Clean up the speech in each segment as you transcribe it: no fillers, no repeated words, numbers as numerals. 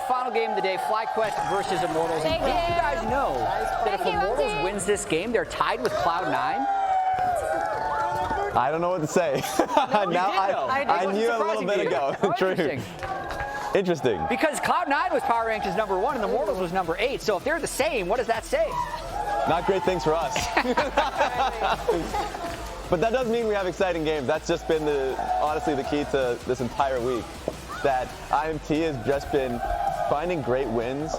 final game of the day, FlyQuest versus Immortals. And did you guys know that if Immortals wins this game, they're tied with Cloud9? I don't know what to say. Now I knew a little bit ago. True. Interesting. Because Cloud9 was power ranked as #1 and the Immortals was #8. So if they're the same, what does that say? Not great things for us. But that does mean we have exciting games. That's just been honestly the key to this entire week. That IMT has just been finding great wins,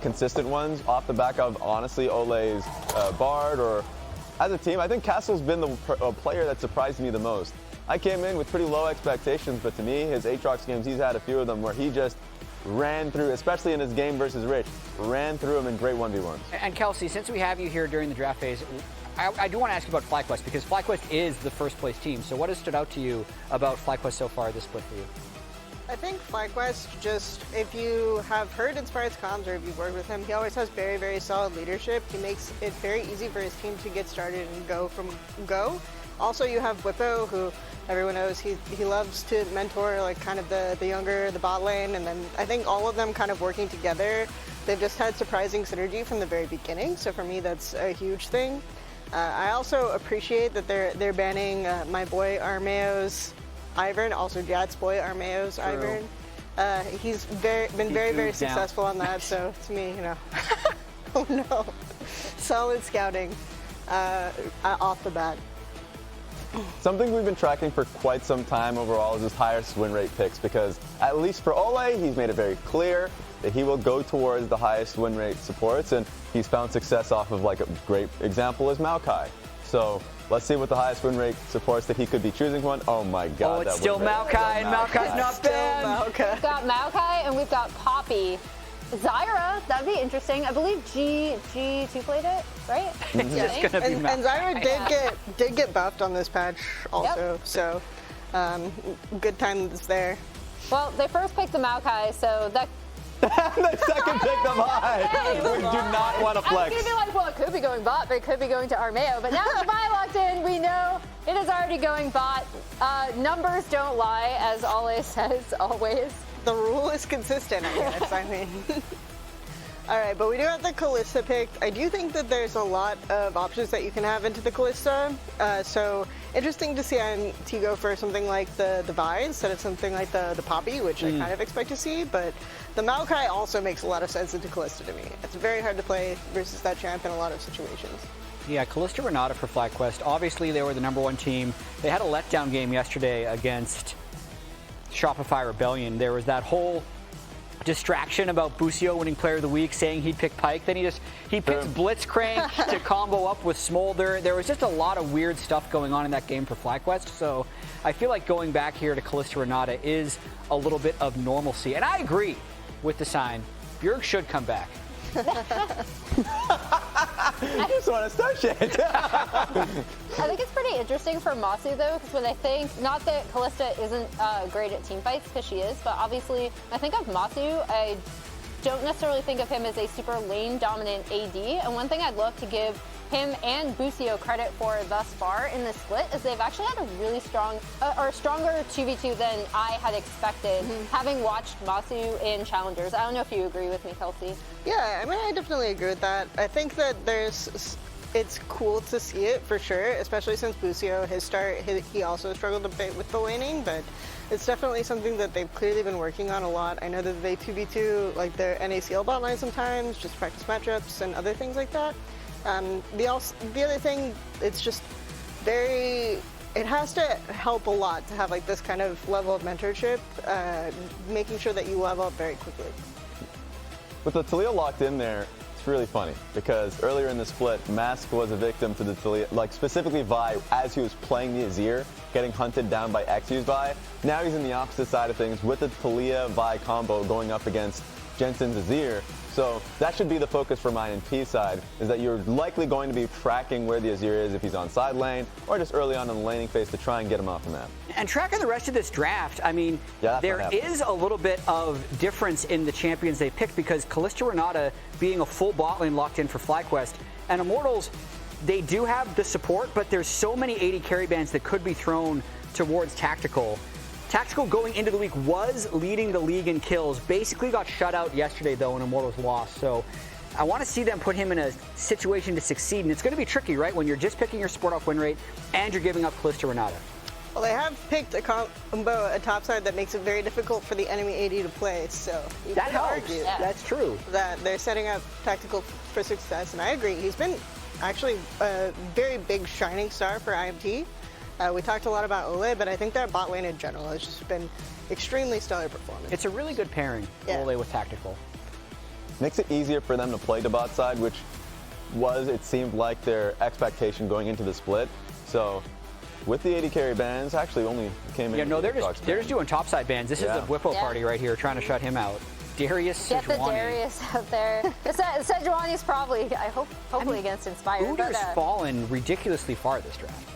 consistent ones, off the back of honestly Olleh's Bard, or as a team, I think Castle's been the player that surprised me the most. I came in with pretty low expectations, but to me, his Aatrox games, he's had a few of them where he just ran through, especially in his game versus Rich, ran through him in great 1v1s. And Kelsey, since we have you here during the draft phase, I do want to ask you about FlyQuest, because FlyQuest is the first place team. So what has stood out to you about FlyQuest so far this split for you? I think FlyQuest, just if you have heard Inspired's comms or if you've worked with him, he always has very, very solid leadership. He makes it very easy for his team to get started and go from go. Also, you have Bwipo, who everyone knows he loves to mentor like kind of the younger, the bot lane, and then I think all of them kind of working together. They've just had surprising synergy from the very beginning, so for me that's a huge thing. I also appreciate that they're banning my boy Armao's Ivern, also Jad's boy Armao's Ivern. He's been very, very successful on that, so to me, you know, oh no, solid scouting off the bat. Something we've been tracking for quite some time overall is his highest win rate picks, because at least for Olleh, he's made it very clear that he will go towards the highest win rate supports, and he's found success off of, like, a great example is Maokai. So let's see what the highest win rate supports that he could be choosing one. Oh my God. Oh, it's still Maokai, and Maokai's not bad. We've got Maokai and we've got Poppy. Zyra, that'd be interesting. I believe G2 played it, right? It's gonna be and Zyra did get buffed on this patch also, so good times there. Well, they first picked the Maokai, so that. The second pick them high. We do not want to flex. I was gonna be like, well, it could be going bot, but it could be going to Armao. But now that Vi locked in, we know it is already going bot. Numbers don't lie, as Olleh says always. The rule is consistent, I guess. I mean. All right, but we do have the Kalista picked. I do think that there's a lot of options that you can have into the Kalista. So interesting to see IMT go for something like the Vi instead of something like the Poppy, which I kind of expect to see. But the Maokai also makes a lot of sense into Kalista to me. It's very hard to play versus that champ in a lot of situations. Yeah, Kalista Renata for FlyQuest. Obviously, they were the #1 team. They had a letdown game yesterday against Shopify Rebellion. There was that whole distraction about Busio winning Player of the Week, saying he'd pick Pyke. Then he picks Blitzcrank to combo up with Smolder. There was just a lot of weird stuff going on in that game for FlyQuest. So I feel like going back here to Kalista Renata is a little bit of normalcy. And I agree with the sign. Bjerg should come back. I just want to start shit. I think it's pretty interesting for Massu though, because when I think, not that Kalista isn't great at team fights, because she is, but obviously I think of Massu, I don't necessarily think of him as a super lane dominant AD, and one thing I'd love to give him and Busio credit for thus far in this split is they've actually had a really strong, or stronger 2v2 than I had expected, having watched Massu in Challengers. I don't know if you agree with me, Kelsey. Yeah, I mean, I definitely agree with that. I think that it's cool to see it for sure, especially since Busio, his start, he also struggled a bit with the laning, but it's definitely something that they've clearly been working on a lot. I know that they 2v2 like their NACL bot line sometimes, just practice matchups and other things like that. The other thing, it's just it has to help a lot to have like this kind of level of mentorship, making sure that you level up very quickly. With the Taliyah locked in there, it's really funny because earlier in the split, Mask was a victim to the Taliyah, like specifically Vi, as he was playing the Azir, getting hunted down by Xy's Vi. Now he's in the opposite side of things with the Taliyah Vi combo going up against Jensen's Azir. So that should be the focus for my IMT side, is that you're likely going to be tracking where the Azir is if he's on side lane, or just early on in the laning phase to try and get him off the map. And tracking the rest of this draft, I mean, there is a little bit of difference in the champions they picked, because Kalista Renata being a full bot lane locked in for FlyQuest, and Immortals, they do have the support, but there's so many AD carry bans that could be thrown towards tactical Tactical going into the week was leading the league in kills. Basically got shut out yesterday, though, and Immortals lost. So I want to see them put him in a situation to succeed. And it's going to be tricky, right? When you're just picking your support off win rate and you're giving up Kalista Renata. Well, they have picked a combo, a topside that makes it very difficult for the enemy AD to play. So you That could helps. argue That's true. that they're setting up Tactical for success. And I agree. He's been actually a very big shining star for IMT. We talked a lot about Olleh, but I think that bot lane in general has just been extremely stellar performance. It's a really good pairing, Olleh with Tactical. Makes it easier for them to play the bot side, which was, it seemed like, their expectation going into the split. So with the AD carry bans, actually only came in. Yeah, no, they're just doing topside bans. This is the Bwipo party right here, trying to shut him out. Darius Get the Sejuani. Darius out there. Sejuani's probably, hopefully against Inspired. Udyr's fallen ridiculously far this draft.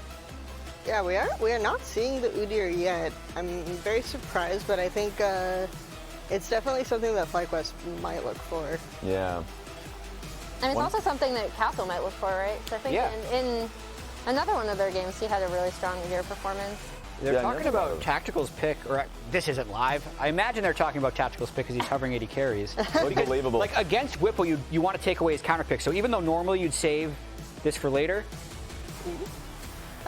Yeah, we are not seeing the Udyr yet. I'm very surprised, but I think it's definitely something that FlyQuest might look for. Yeah. And it's also something that Castle might look for, right? So I think in another one of their games, he had a really strong Udyr performance. They're talking about Tactical's pick, or this isn't live. I imagine they're talking about Tactical's pick because he's hovering 80 carries. Unbelievable. Like against Bwipo, you want to take away his counter pick. So even though normally you'd save this for later.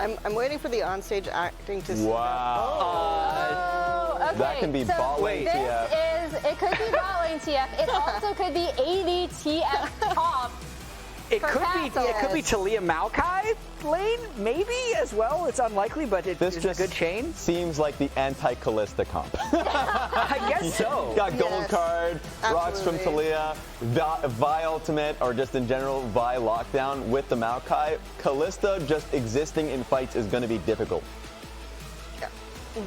I'm waiting for the onstage acting to see Wow. Okay. That can be ball lane TF. It could be ball lane TF. It also could be AD TF top. It could be Taliyah Maokai lane, maybe as well. It's unlikely, but it's a good chain. Seems like the anti-Kalista comp. I guess so. Got gold card, rocks from Taliyah, Vi ultimate, or just in general Vi lockdown with the Maokai. Kalista just existing in fights is going to be difficult. Yeah.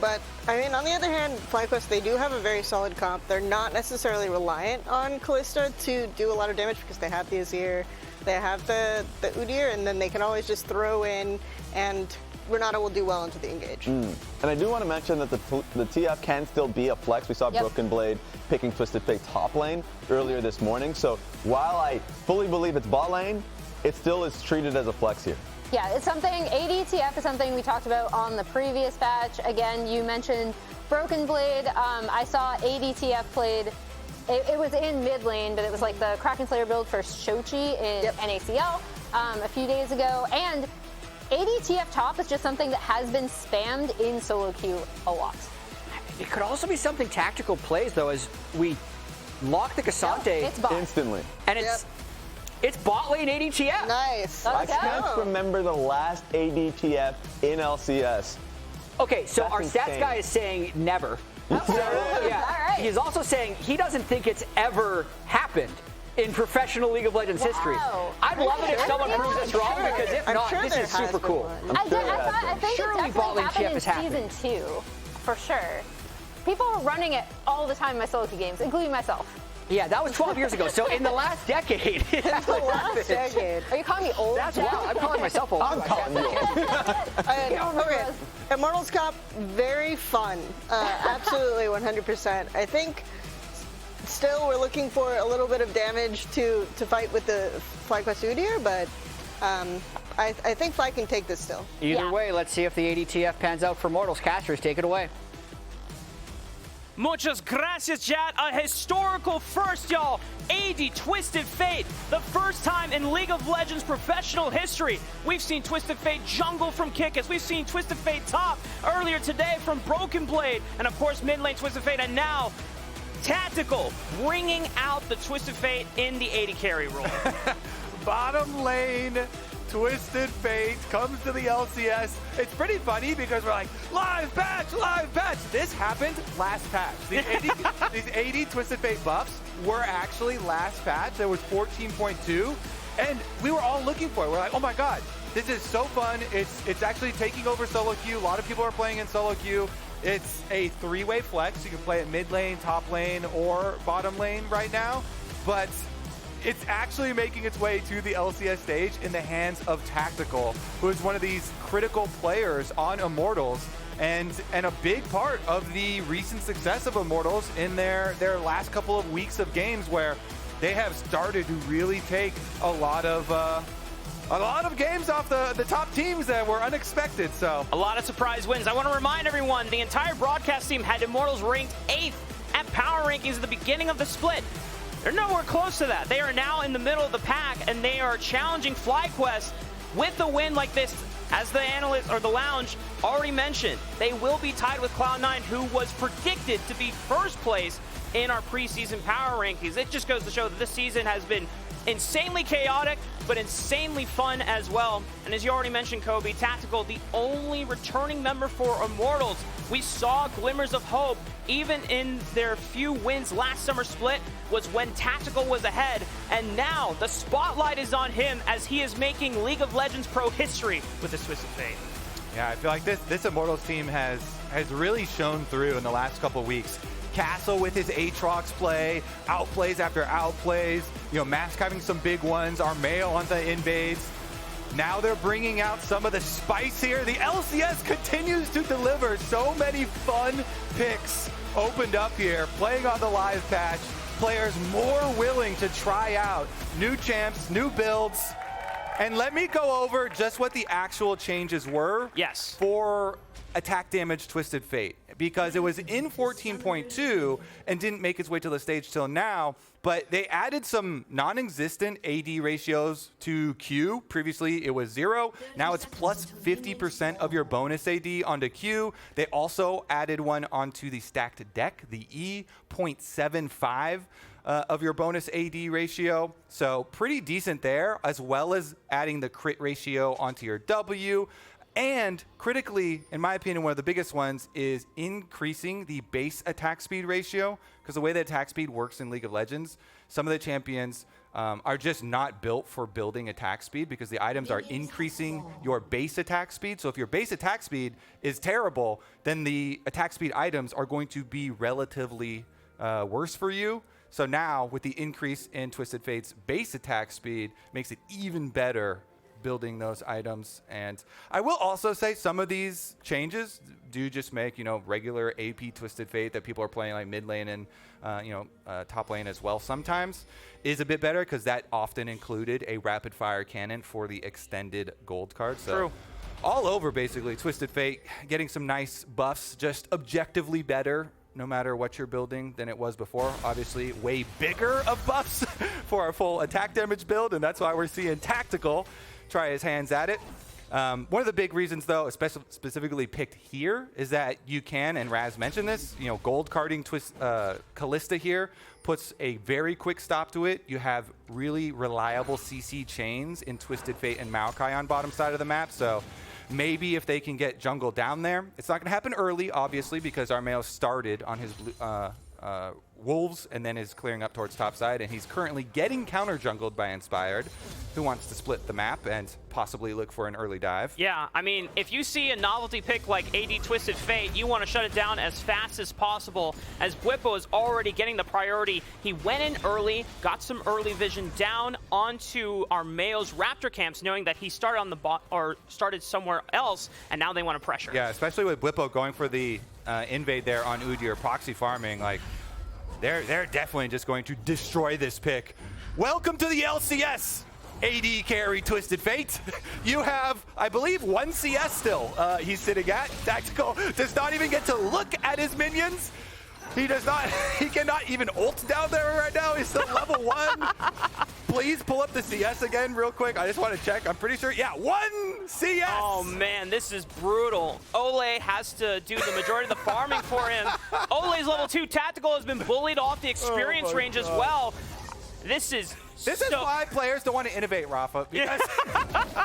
But, I mean, on the other hand, FlyQuest, they do have a very solid comp. They're not necessarily reliant on Kalista to do a lot of damage because they have the Azir, they have the Udyr, and then they can always just throw in, and Renata will do well into the engage. And I do want to mention that the TF can still be a flex. We saw Broken Blade picking Twisted Fate top lane earlier this morning. So while I fully believe it's bot lane, it still is treated as a flex here. Yeah, it's something, ADTF is something we talked about on the previous batch. Again, you mentioned Broken Blade. I saw ADTF played, it was in mid lane, but it was like the Kraken Slayer build for Shochi in NACL a few days ago. And ADTF top is just something that has been spammed in solo queue a lot. It could also be something Tactical plays, though, as we lock the Cassante instantly. And it's bot lane ADTF. Nice. I can't remember the last ADTF in LCS. Okay, so our stats guy is saying never. He's also saying he doesn't think it's ever happened in professional League of Legends history. I'd love it if someone proves us wrong, because if not, this is super cool. I think Surely it bot definitely lane TF happened in has Season 2, for sure. People were running it all the time in my solo queue games, including myself. Yeah, that was 12 years ago. So in the last decade. Are you calling me old? That's wild. I'm calling myself old. I'm calling you old. Okay, Immortals Cup, very fun. Absolutely, 100%. I think still we're looking for a little bit of damage to fight with the FlyQuest Udyr, but I think Fly can take this still. Either way, let's see if the ADTF pans out for Immortals. Casters, take it away. Muchas gracias, chat. A historical first, y'all. AD Twisted Fate. The first time in League of Legends professional history. We've seen Twisted Fate jungle from Kickus. We've seen Twisted Fate top earlier today from Broken Blade. And of course, mid lane Twisted Fate. And now, Tactical bringing out the Twisted Fate in the AD carry role. Bottom lane, Twisted Fate comes to the LCS. It's pretty funny because we're like, live patch, live patch. This happened last patch. These 80 Twisted Fate buffs were actually last patch. There was 14.2, and we were all looking for it. We're like, oh my god, this is so fun. It's actually taking over solo queue. A lot of people are playing in solo queue. It's a three-way flex. You can play it mid lane, top lane, or bottom lane right now, but it's actually making its way to the LCS stage in the hands of Tactical, who is one of these critical players on Immortals, and a big part of the recent success of Immortals in their last couple of weeks of games, where they have started to really take a lot of a lot of games off the top teams that were unexpected. So a lot of surprise wins. I want to remind everyone, the entire broadcast team had Immortals ranked 8th at power rankings at the beginning of the split. They're nowhere close to that. They are now in the middle of the pack, and they are challenging FlyQuest with a win like this. As the analyst or the lounge already mentioned, they will be tied with Cloud9, who was predicted to be first place in our preseason power rankings. It just goes to show that this season has been insanely chaotic, but insanely fun as well. And as you already mentioned, Kobe, Tactical, the only returning member for Immortals. We saw glimmers of hope, even in their few wins last summer split, was when Tactical was ahead. And now the spotlight is on him as he is making League of Legends Pro history with his Twisted Fate. yeah, I feel like this Immortals team has really shown through in the last couple weeks. Castle with his Aatrox play, outplays after outplays, Mask having some big ones, Armao on the invades. Now they're bringing out some of the spice here. The LCS continues to deliver so many fun picks opened up here, playing on the live patch. Players more willing to try out new champs, new builds. And let me go over just what the actual changes were for attack damage Twisted Fate, because it was in 14.2 and didn't make its way to the stage till now, but they added some non-existent AD ratios to Q. Previously it was 0, now it's plus 50% of your bonus AD onto Q. They also added one onto the stacked deck, the E.75 of your bonus AD ratio, so pretty decent there, as well as adding the crit ratio onto your W. And critically, in my opinion, one of the biggest ones is increasing the base attack speed ratio, because the way that attack speed works in League of Legends, some of the champions are just not built for building attack speed, because the items are increasing your base attack speed. So if your base attack speed is terrible, then the attack speed items are going to be relatively worse for you. So now, with the increase in Twisted Fate's base attack speed, makes it even better building those items. And I will also say some of these changes do just make, regular AP Twisted Fate that people are playing like mid lane and, top lane as well sometimes is a bit better, because that often included a rapid fire cannon for the extended gold card. So True. All over, basically, Twisted Fate getting some nice buffs, just objectively better no matter what you're building than it was before. Obviously, way bigger of buffs for our full attack damage build, and that's why we're seeing Tactical try his hands at it. One of the big reasons, though, specifically picked here, is that you can, and Raz mentioned this, gold carding Kalista here puts a very quick stop to it. You have really reliable CC chains in Twisted Fate and Maokai on bottom side of the map, so maybe if they can get jungle down there. It's not going to happen early, obviously, because Armao started on his Wolves and then is clearing up towards top side, and he's currently getting counter jungled by Inspired, who wants to split the map and possibly look for an early dive. Yeah, I mean, if you see a novelty pick like AD Twisted Fate, you want to shut it down as fast as possible, as Bwipo is already getting the priority. He went in early, got some early vision down onto Armao's Raptor camps, knowing that he started on the bot or started somewhere else, and now they want to pressure. Yeah, especially with Bwipo going for the invade there on Udyr, proxy farming, like they're definitely just going to destroy this pick. Welcome to the LCS, AD carry Twisted Fate. You have, I believe, 1 CS still he's sitting at. Tactical does not even get to look at his minions. He does not, he cannot even ult down there right now. He's still level 1. Please pull up the CS again real quick. I just want to check. I'm pretty sure, yeah, 1 CS. Oh man, this is brutal. Olleh has to do the majority of the farming for him. Olleh's level 2 Tactical has been bullied off the experience range as well. This is why players don't want to innovate, Raafaa. Because,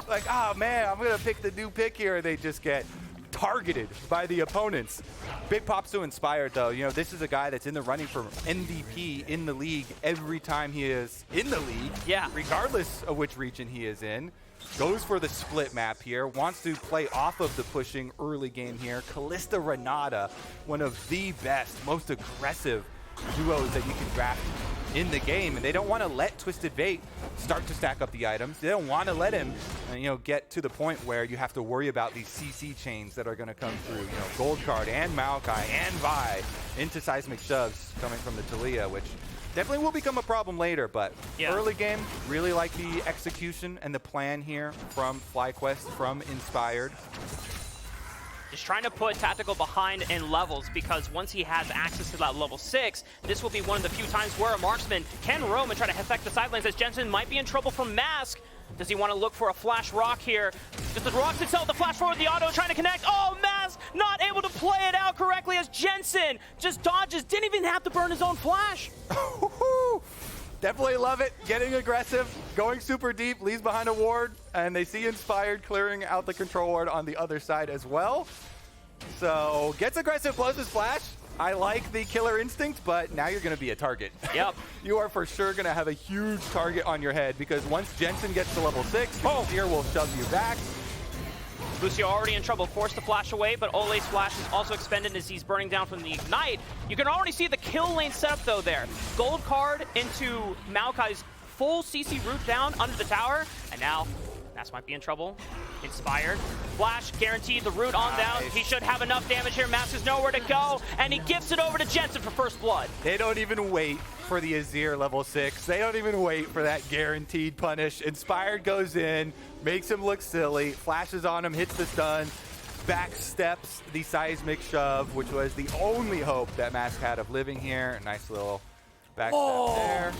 like, oh man, I'm going to pick the new pick here, and they just get targeted by the opponents. Big props to Inspired, though. This is a guy that's in the running for MVP in the league every time he is in the league. Yeah. Regardless of which region he is in. Goes for the split map here. Wants to play off of the pushing early game here. Kalista Renata, one of the best, most aggressive duos that you can draft in the game, and they don't want to let Twisted Fate start to stack up the items. They don't want to let him, get to the point where you have to worry about these CC chains that are going to come through. Gold card and Maokai and Vi into seismic shoves coming from the Taliyah, which Definitely will become a problem later, but Yeah. early game, really like the execution and the plan here from FlyQuest, from Inspired. Just trying to put Tactical behind in levels, because once he has access to that level 6, this will be one of the few times where a marksman can roam and try to affect the sidelines, as Jensen might be in trouble from Mask. Does he want to look for a flash rock here? Just the rocks itself, the flash forward, the auto trying to connect. Oh, Mask not able to play it out correctly as Jensen just dodges, didn't even have to burn his own flash. Definitely love it. Getting aggressive, going super deep, leaves behind a ward, and they see Inspired clearing out the control ward on the other side as well. So gets aggressive, blows his flash. I like the killer instinct, but now you're going to be a target. Yep. You are for sure going to have a huge target on your head, because once Jensen gets to level 6, Azir will shove you back. Busio already in trouble, forced to flash away, but Olleh's flash is also expended as he's burning down from the Ignite. You can already see the kill lane setup though there. Gold card into Maokai's full CC root down under the tower, and now Mass might be in trouble. Inspired. Flash guaranteed the root on down. He should have enough damage here. Mass is nowhere to go, and he gives it over to Jensen for first blood. They don't even wait for the Azir level 6. They don't even wait for that guaranteed punish. Inspired goes in, makes him look silly, flashes on him, hits the stun, back steps the seismic shove, which was the only hope that Mask had of living here. Nice little back step there.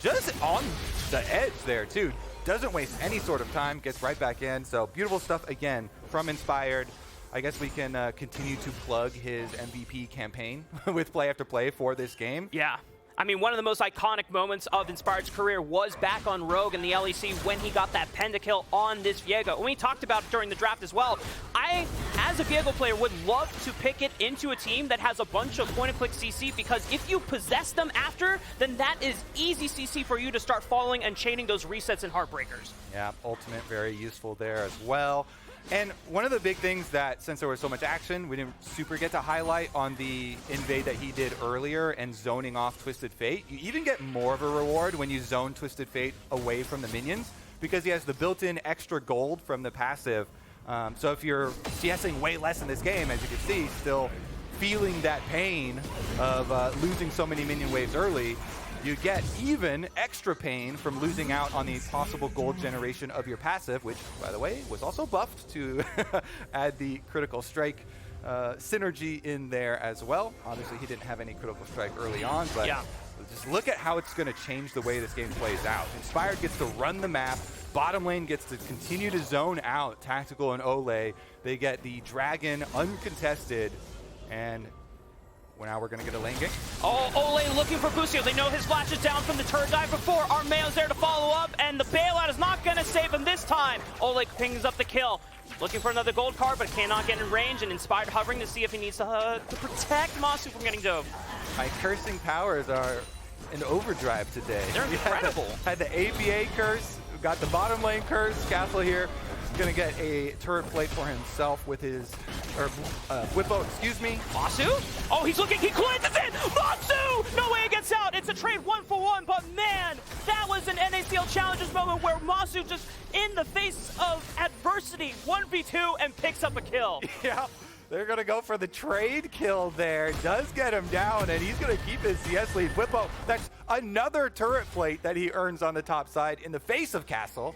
Just on the edge there, too. Doesn't waste any sort of time, gets right back in. So beautiful stuff again from Inspired. I guess we can continue to plug his MVP campaign with play after play for this game. Yeah. I mean, one of the most iconic moments of Inspired's career was back on Rogue in the LEC when he got that pentakill on this Viego. And we talked about it during the draft as well. I, as a Viego player, would love to pick it into a team that has a bunch of point-and-click CC, because if you possess them after, then that is easy CC for you to start following and chaining those resets and heartbreakers. Yeah, ultimate very useful there as well. And one of the big things that, since there was so much action, we didn't super get to highlight on the invade that he did earlier and zoning off Twisted Fate. You even get more of a reward when you zone Twisted Fate away from the minions, because he has the built-in extra gold from the passive. So if you're CSing way less in this game, as you can see, still feeling that pain of losing so many minion waves early, you get even extra pain from losing out on the possible gold generation of your passive, which, by the way, was also buffed to add the critical strike synergy in there as well. Obviously, he didn't have any critical strike early on, but just look at how it's going to change the way this game plays out. Inspired gets to run the map. Bottom lane gets to continue to zone out Tactical and Olleh. They get the Dragon uncontested, and now we're going to get a lane gank. Oh, Olleh looking for Busio. They know his flash is down from the turret dive before. Armao's there to follow up, and the bailout is not going to save him this time. Olleh pings up the kill. Looking for another gold card, but cannot get in range, and Inspired hovering to see if he needs to protect Massu from getting dove. My cursing powers are in overdrive today. They're incredible. Had the APA curse, got the bottom lane curse. Castle here gonna get a turret plate for himself with his, Bwipo, excuse me. Massu? Oh, he's looking, he cleanses it! Massu! No way it gets out! It's a trade 1-for-1, but man, that was an NACL Challengers moment where Massu just, in the face of adversity, 1v2 and picks up a kill. Yeah, they're gonna go for the trade kill there. Does get him down, and he's gonna keep his CS lead. Bwipo, that's another turret plate that he earns on the top side in the face of Castle.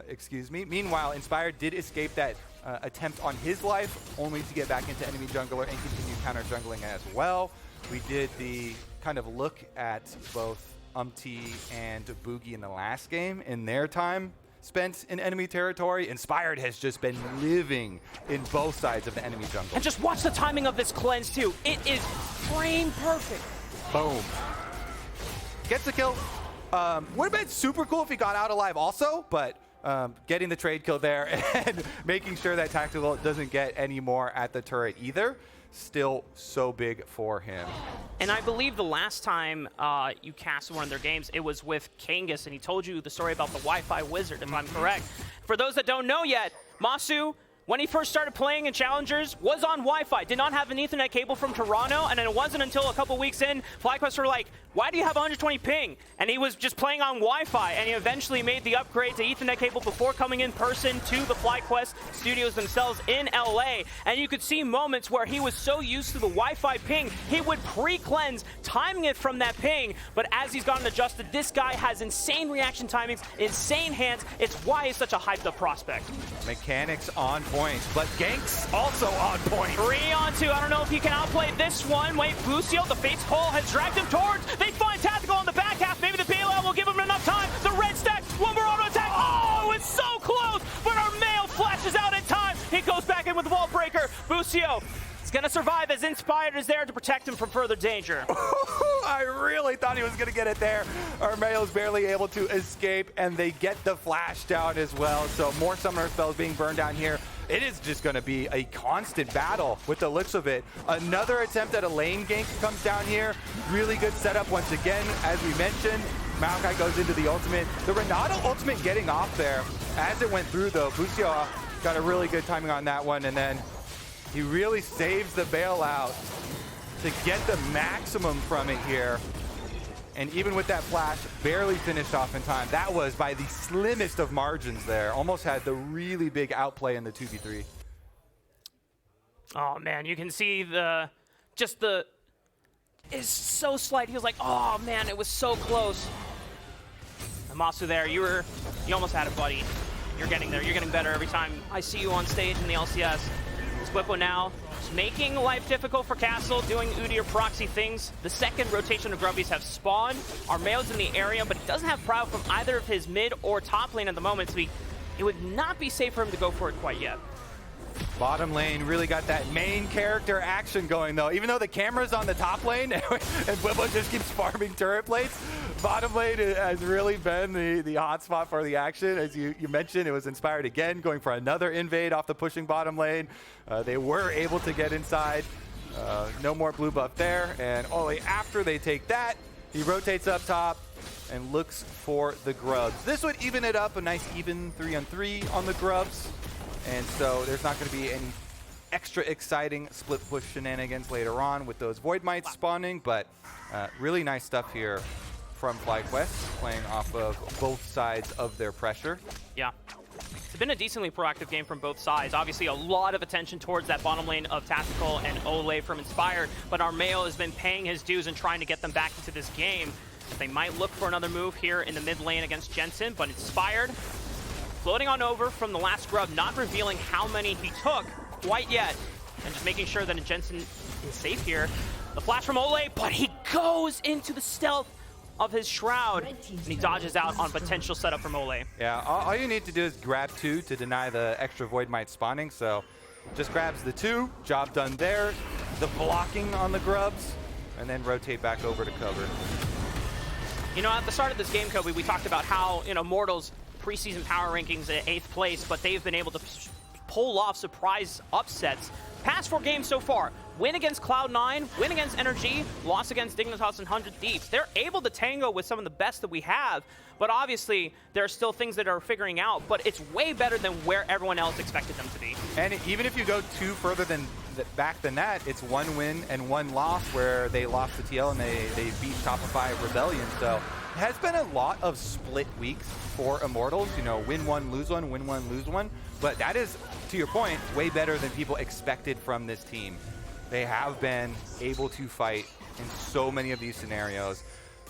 Excuse me. Meanwhile, Inspired did escape that attempt on his life, only to get back into enemy jungler and continue counter jungling as well. We did the kind of look at both and Boogie in the last game in their time spent in enemy territory. Inspired has just been living in both sides of the enemy jungle. And just watch the timing of this cleanse too. It is frame perfect. Boom. Gets the kill. Would have been super cool if he got out alive also, but getting the trade kill there and making sure that Tactical doesn't get any more at the turret either, still so big for him. And I believe the last time you cast one of their games, it was with Kangas, and he told you the story about the Wi-Fi wizard, if I'm correct. For those that don't know yet, Massu, when he first started playing in Challengers, was on Wi-Fi, did not have an Ethernet cable from Toronto, and then it wasn't until a couple weeks in, FlyQuest were like, why do you have 120 ping? And he was just playing on Wi-Fi, and he eventually made the upgrade to Ethernet cable before coming in person to the FlyQuest studios themselves in LA. And you could see moments where he was so used to the Wi-Fi ping, he would pre-cleanse, timing it from that ping. But as he's gotten adjusted, this guy has insane reaction timings, insane hands. It's why he's such a hyped-up prospect. Mechanics on point, but ganks also on point. 3-on-2. I don't know if he can outplay this one. Wait, Busio, the Fate's Call has dragged him towards. They find Tactical on the back half. Maybe the bailout will give him enough time. The red stack, one more auto attack. Oh, it's so close, but Armao flashes out in time. He goes back in with the wall breaker. Busio is going to survive as Inspired is there to protect him from further danger. I really thought he was going to get it there. Armao's barely able to escape, and they get the flash down as well. So more summoner spells being burned down here. It is just going to be a constant battle with the looks of it. Another attempt at a lane gank comes down here. Really good setup once again. As we mentioned, Maokai goes into the ultimate. The Renata ultimate getting off there. As it went through, though, Busio got a really good timing on that one, and then he really saves the bailout to get the maximum from it here. And even with that flash, barely finished off in time. That was by the slimmest of margins there. Almost had the really big outplay in the 2v3. Oh man, you can see it's so slight. He was like, oh man, it was so close. And Massu there, you almost had it, buddy. You're getting there, you're getting better every time I see you on stage in the LCS. It's Bwipo now, just making life difficult for Castle, doing Udyr proxy things. The second rotation of Grubbies have spawned. Armao's in the area, but he doesn't have Prow from either of his mid or top lane at the moment, so it would not be safe for him to go for it quite yet. Bottom lane really got that main character action going, though. Even though the camera's on the top lane and Bwipo just keeps farming turret plates, bottom lane has really been the hotspot for the action. As you mentioned, it was Inspired again, going for another invade off the pushing bottom lane. They were able to get inside. No more blue buff there. And Olleh, after they take that, he rotates up top and looks for the grubs. This would even it up, a nice even 3-on-3 on the grubs. And so there's not going to be any extra exciting split push shenanigans later on with those Void Mites spawning, but really nice stuff here from FlyQuest, playing off of both sides of their pressure. Yeah. It's been a decently proactive game from both sides. Obviously, a lot of attention towards that bottom lane of Tactical and Olleh from Inspired, but Armao has been paying his dues and trying to get them back into this game. They might look for another move here in the mid lane against Jensen, but Inspired floating on over from the last grub, not revealing how many he took quite yet, and just making sure that Jensen is safe here. The flash from Olleh, but he goes into the stealth of his Shroud, and he dodges out on potential setup from Olleh. Yeah, all you need to do is grab 2 to deny the extra Void Mite spawning, so just grabs the 2, job done there, the blocking on the grubs, and then rotate back over to cover. You know, at the start of this game, Kobe, we talked about how, Immortals preseason power rankings at 8th place, but they've been able to pull off surprise upsets. Past 4 games so far, win against Cloud9, win against NRG, loss against Dignitas and 100 Thieves. They're able to tango with some of the best that we have, but obviously there are still things that are figuring out, but it's way better than where everyone else expected them to be. And even if you go 2 further back than that, it's 1 win and 1 loss where they lost to TL and they beat Shopify Rebellion. So it has been a lot of split weeks for Immortals, win 1, lose 1, win 1, lose 1. But that is, to your point, way better than people expected from this team. They have been able to fight in so many of these scenarios.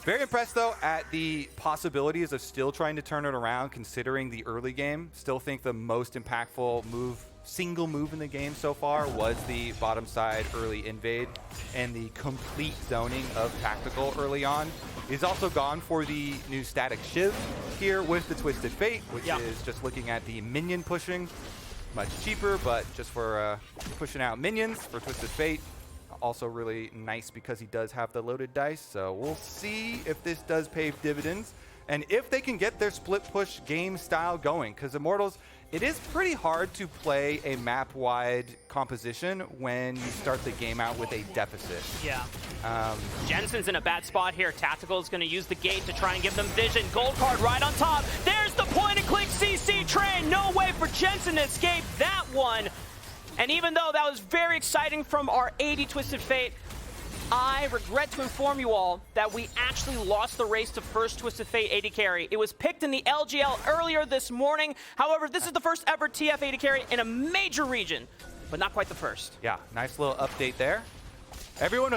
Very impressed, though, at the possibilities of still trying to turn it around, considering the early game. Still think the most impactful single move in the game so far was the bottom side early invade and the complete zoning of Tactical early on. He's also gone for the new static shiv here with the Twisted Fate, which is just looking at the minion pushing. Much cheaper, but just for pushing out minions for Twisted Fate. Also really nice because he does have the loaded dice, so we'll see if this does pay dividends. And if they can get their split push game style going, because Immortals, it is pretty hard to play a map-wide composition when you start the game out with a deficit. Yeah. Jensen's in a bad spot here. Tactical is going to use the gate to try and give them vision. Gold card right on top. There's the point-and-click CC train. No way for Jensen to escape that one. And even though that was very exciting from our AD Twisted Fate, I regret to inform you all that we actually lost the race to first Twisted Fate AD carry. It was picked in the LGL earlier this morning. However, this is the first ever TF AD carry in a major region, but not quite the first. Yeah, nice little update there. Everyone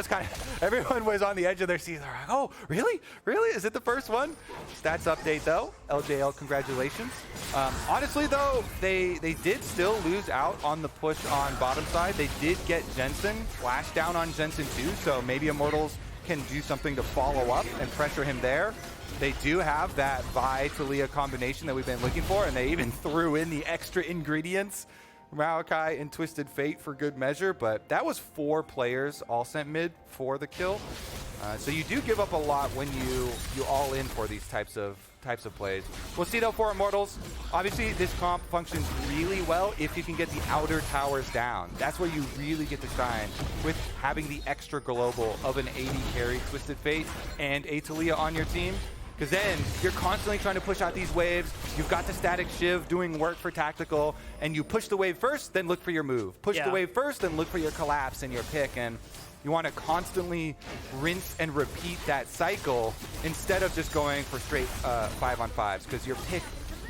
was on the edge of their seat. They're like, oh, really? Really? Is it the first one? Stats update though. LJL, congratulations. Honestly though, they did still lose out on the push on bottom side. They did get Jensen, flash down on Jensen too, so maybe Immortals can do something to follow up and pressure him there. They do have that Vi Taliyah combination that we've been looking for, and they even threw in the extra ingredients. Maokai and Twisted Fate for good measure, but that was 4 players all sent mid for the kill. So you do give up a lot when you all in for these types of plays. We'll see though for Immortals. Obviously this comp functions really well if you can get the outer towers down. That's where you really get to shine with having the extra global of an AD carry Twisted Fate and a Taliyah on your team. Because then you're constantly trying to push out these waves. You've got the static shiv doing work for tactical, and you push the wave first, then look for your move. Push the wave first, then look for your collapse and your pick. And you want to constantly rinse and repeat that cycle instead of just going for straight 5-on-5s, because your pick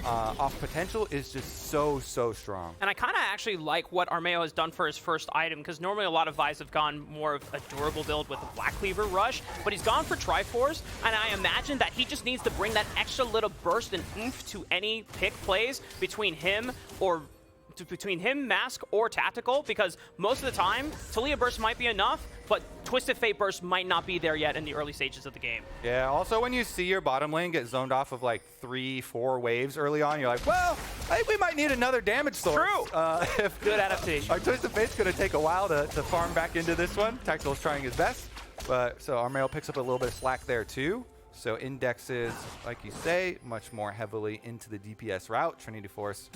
off potential is just so strong. And I kind of actually like what Armao has done for his first item, because normally a lot of Vis have gone more of a durable build with a Black Cleaver rush, but he's gone for Triforce, and I imagine that he just needs to bring that extra little burst and oomph to any pick plays between him, Mask, or Tactical, because most of the time, Taliyah burst might be enough, but Twisted Fate burst might not be there yet in the early stages of the game. Yeah, also when you see your bottom lane get zoned off of like 3-4 waves early on, you're like, well, I think we might need another damage source. True. Good adaptation. Our Twisted Fate's going to take a while to farm back into this one. Tactical's trying his best, but so Armao picks up a little bit of slack there too. So indexes, like you say, much more heavily into the DPS route. Trinity Force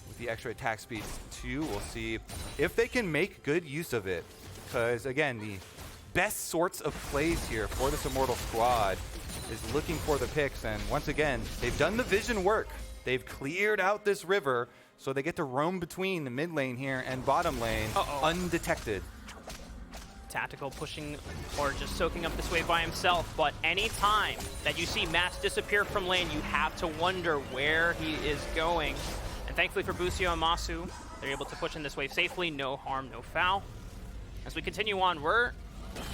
with the extra attack speeds too. We'll see if they can make good use of it. Because again, the best sorts of plays here for this Immortal squad is looking for the picks. And once again, they've done the vision work. They've cleared out this river, so they get to roam between the mid lane here and bottom lane undetected. Tactical pushing or just soaking up this wave by himself, but any time that you see Mass disappear from lane, you have to wonder where he is going. And thankfully for Busio and Massu, they're able to push in this wave safely. No harm, no foul. As we continue on, we're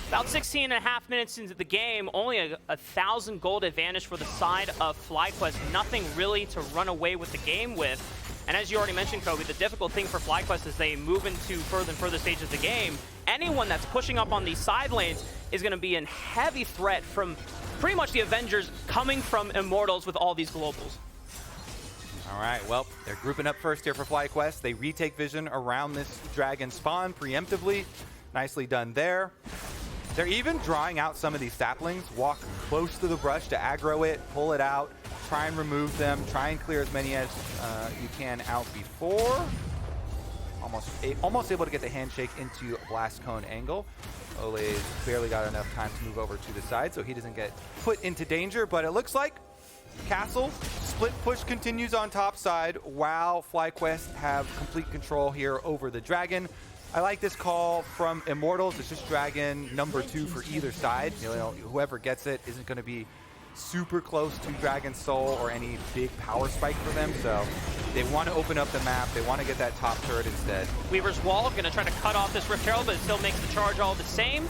about 16.5 minutes into the game. Only a 1,000 gold advantage for the side of FlyQuest. Nothing really to run away with the game with. And as you already mentioned, Kobe, the difficult thing for FlyQuest as they move into further and further stages of the game, anyone that's pushing up on these side lanes is going to be a heavy threat from pretty much the Avengers coming from Immortals with all these globals. All right, well, they're grouping up first here for FlyQuest. They retake vision around this dragon spawn preemptively. Nicely done there. They're even drawing out some of these saplings, walk close to the brush to aggro it, pull it out, try and remove them, try and clear as many as you can out before. Almost able to get the handshake into blast cone angle. Olleh's barely got enough time to move over to the side, so he doesn't get put into danger, but it looks like Castle split push continues on top side while FlyQuest have complete control here over the dragon. I like this call from Immortals. It's just dragon number 2 for either side. You know, whoever gets it isn't going to be super close to Dragon Soul or any big power spike for them, so they want to open up the map. They want to get that top turret instead. Weaver's Wall going to try to cut off this Rift Herald, but it still makes the charge all the same.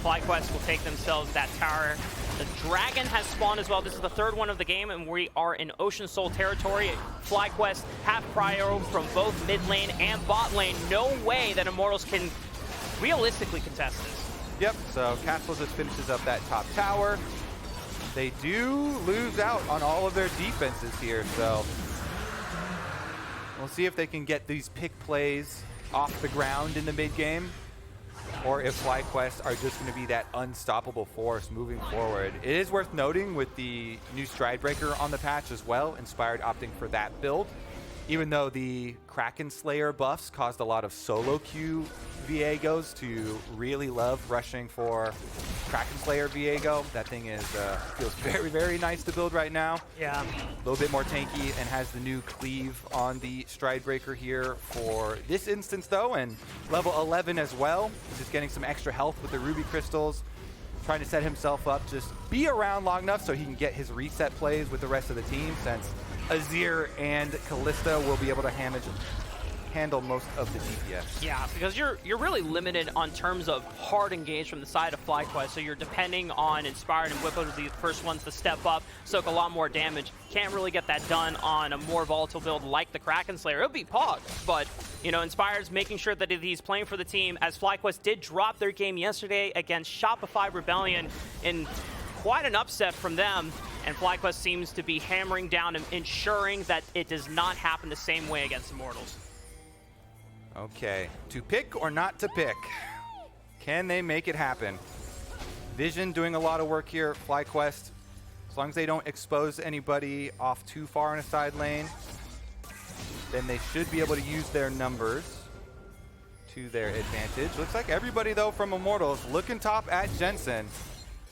FlyQuest will take themselves that tower. The dragon has spawned as well. This is the 3rd one of the game, and we are in Ocean Soul territory. FlyQuest have prior from both mid lane and bot lane. No way that Immortals can realistically contest this. Yep, so Castle just finishes up that top tower. They do lose out on all of their defenses here, so we'll see if they can get these pick plays off the ground in the mid game. or if FlyQuest are just going to be that unstoppable force moving forward. It is worth noting with the new Stride Breaker on the patch as well, Inspired opting for that build. Even though the Kraken Slayer buffs caused a lot of solo queue Viegos to really love rushing for Kraken Slayer Viego. That thing is feels very, very nice to build right now. Yeah. A little bit more tanky and has the new cleave on the Stride Breaker here for this instance though, and level 11 as well. Just getting some extra health with the Ruby Crystals. Trying to set himself up, just be around long enough so he can get his reset plays with the rest of the team, since Azir and Kalista will be able to handle most of the DPS. Yeah, because you're really limited on terms of hard engage from the side of FlyQuest, so you're depending on Inspired and Bwipo to be the first ones to step up, soak a lot more damage. Can't really get that done on a more volatile build like the Kraken Slayer. It'll be Pog, but you know, Inspired's making sure that he's playing for the team, as FlyQuest did drop their game yesterday against Shopify Rebellion in quite an upset from them, and FlyQuest seems to be hammering down and ensuring that it does not happen the same way against Immortals. Okay, to pick or not to pick? Can they make it happen? Vision doing a lot of work here. FlyQuest, as long as they don't expose anybody off too far in a side lane, then they should be able to use their numbers to their advantage. Looks like everybody though from Immortals looking top at Jensen.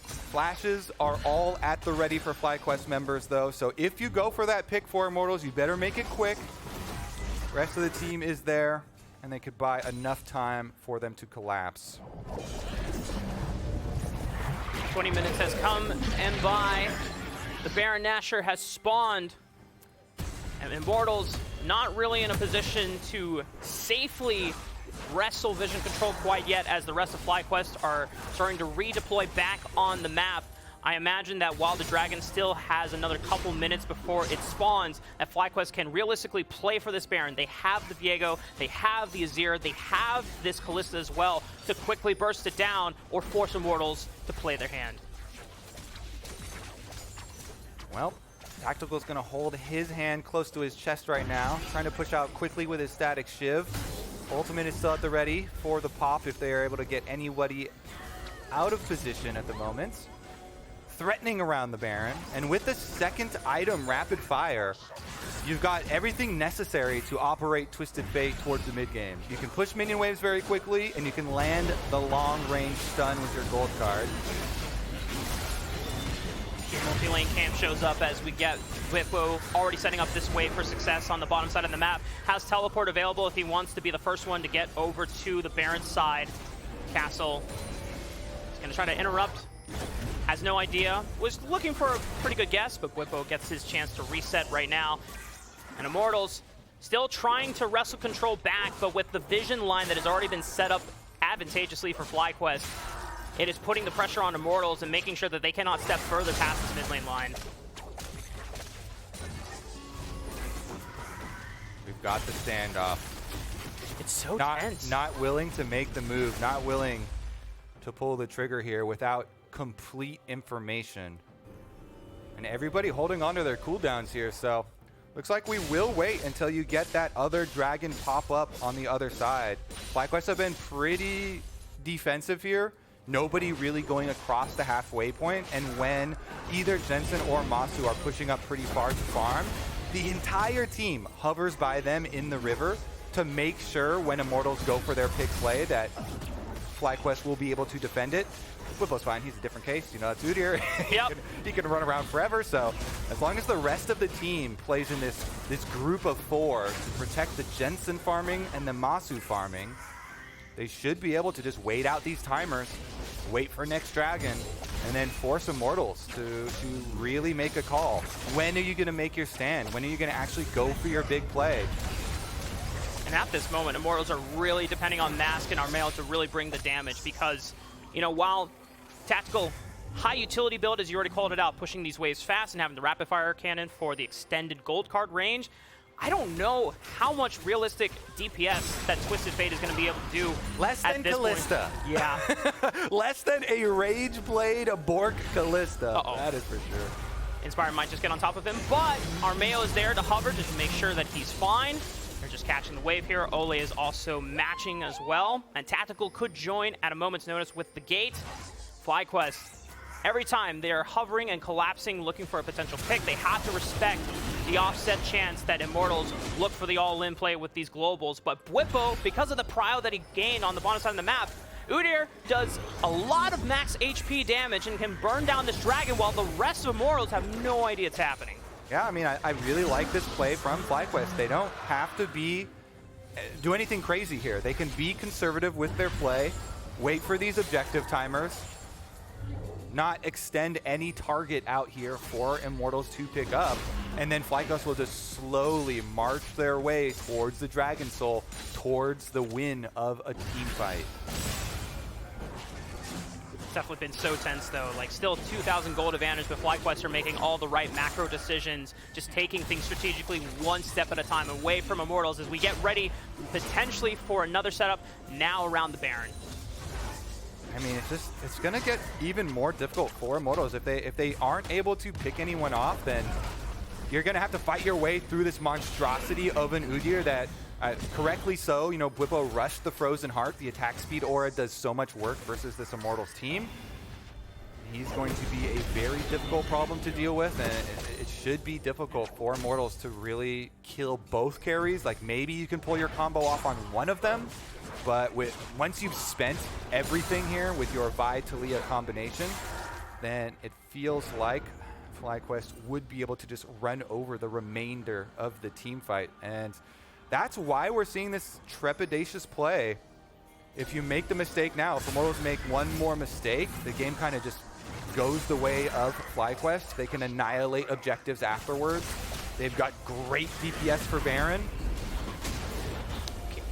Flashes are all at the ready for FlyQuest members though, so if you go for that pick for Immortals, you better make it quick. Rest of the team is there, and they could buy enough time for them to collapse. 20 minutes has come and by. The Baron Nashor has spawned, and Immortals not really in a position to safely wrestle vision control quite yet, as the rest of FlyQuest are starting to redeploy back on the map. I imagine that while the Dragon still has another couple minutes before it spawns, that FlyQuest can realistically play for this Baron. They have the Viego, they have the Azir, they have this Kalista as well to quickly burst it down or force Immortals to play their hand. Well, Tactical's gonna hold his hand close to his chest right now, trying to push out quickly with his static shiv. Ultimate is still at the ready for the pop if they are able to get anybody out of position at the moment. Threatening around the Baron, and with the second item, Rapid Fire, you've got everything necessary to operate Twisted Fate towards the mid game. You can push minion waves very quickly, and you can land the long-range stun with your gold card. Multi-lane camp shows up as we get Bwipo already setting up this wave for success on the bottom side of the map. Has teleport available if he wants to be the first one to get over to the Baron's side. Castle is going to try to interrupt. Has no idea. Was looking for a pretty good guess, but Bwipo gets his chance to reset right now. And Immortals still trying to wrestle control back, but with the vision line that has already been set up advantageously for FlyQuest, it is putting the pressure on Immortals and making sure that they cannot step further past this mid lane line. We've got the standoff. It's so tense. Not willing to make the move, not willing to pull the trigger here without complete information. And everybody holding on to their cooldowns here, so looks like we will wait until you get that other dragon pop up on the other side. FlyQuest have been pretty defensive here. Nobody really going across the halfway point, and when either Jensen or Massu are pushing up pretty far to farm, the entire team hovers by them in the river to make sure when Immortals go for their pick play that FlyQuest will be able to defend it. Bwipo's fine, he's a different case, you know, that's Udyr. Yep. he can run around forever, so as long as the rest of the team plays in this group of four to protect the Jensen farming and the Massu farming, they should be able to just wait out these timers, wait for next dragon, and then force Immortals to really make a call. When are you going to make your stand? When are you going to actually go for your big play? And at this moment, Immortals are really depending on Mask and Armao to really bring the damage, because, you know, while Tactical high utility build, as you already called it out, pushing these waves fast and having the rapid fire cannon for the extended gold card range, I don't know how much realistic DPS that Twisted Fate is going to be able to do. Less than Kalista. Yeah. Less than a Rage Blade Bork Kalista. Uh-oh. That is for sure. Inspired might just get on top of him, but Armao is there to hover just to make sure that he's fine. They're just catching the wave here. Olleh is also matching as well. And Tactical could join at a moment's notice with the gate. FlyQuest, every time they're hovering and collapsing, looking for a potential pick, they have to respect the offset chance that Immortals look for the all-in play with these globals. But Bwipo, because of the prio that he gained on the bottom side of the map, Udyr does a lot of max HP damage and can burn down this dragon while the rest of Immortals have no idea it's happening. Yeah, I mean, I really like this play from FlyQuest. They don't have to do anything crazy here. They can be conservative with their play, wait for these objective timers, not extend any target out here for Immortals to pick up, and then FlyQuest will just slowly march their way towards the Dragon Soul, towards the win of a team fight. It's definitely been so tense though, like still 2,000 gold advantage, but FlyQuest are making all the right macro decisions, just taking things strategically one step at a time away from Immortals as we get ready potentially for another setup now around the Baron. I mean, it's gonna get even more difficult for Immortals. If they aren't able to pick anyone off, then you're gonna have to fight your way through this monstrosity of an Udyr that, correctly so, you know, Bwipo rushed the Frozen Heart. The attack speed aura does so much work versus this Immortals team. He's going to be a very difficult problem to deal with, and it should be difficult for Immortals to really kill both carries. Like, maybe you can pull your combo off on one of them, but once you've spent everything here with your Vi Taliyah combination, then it feels like FlyQuest would be able to just run over the remainder of the team fight. And that's why we're seeing this trepidatious play. If you make the mistake now, if Immortals make one more mistake, the game kind of just goes the way of FlyQuest. They can annihilate objectives afterwards. They've got great DPS for Baron.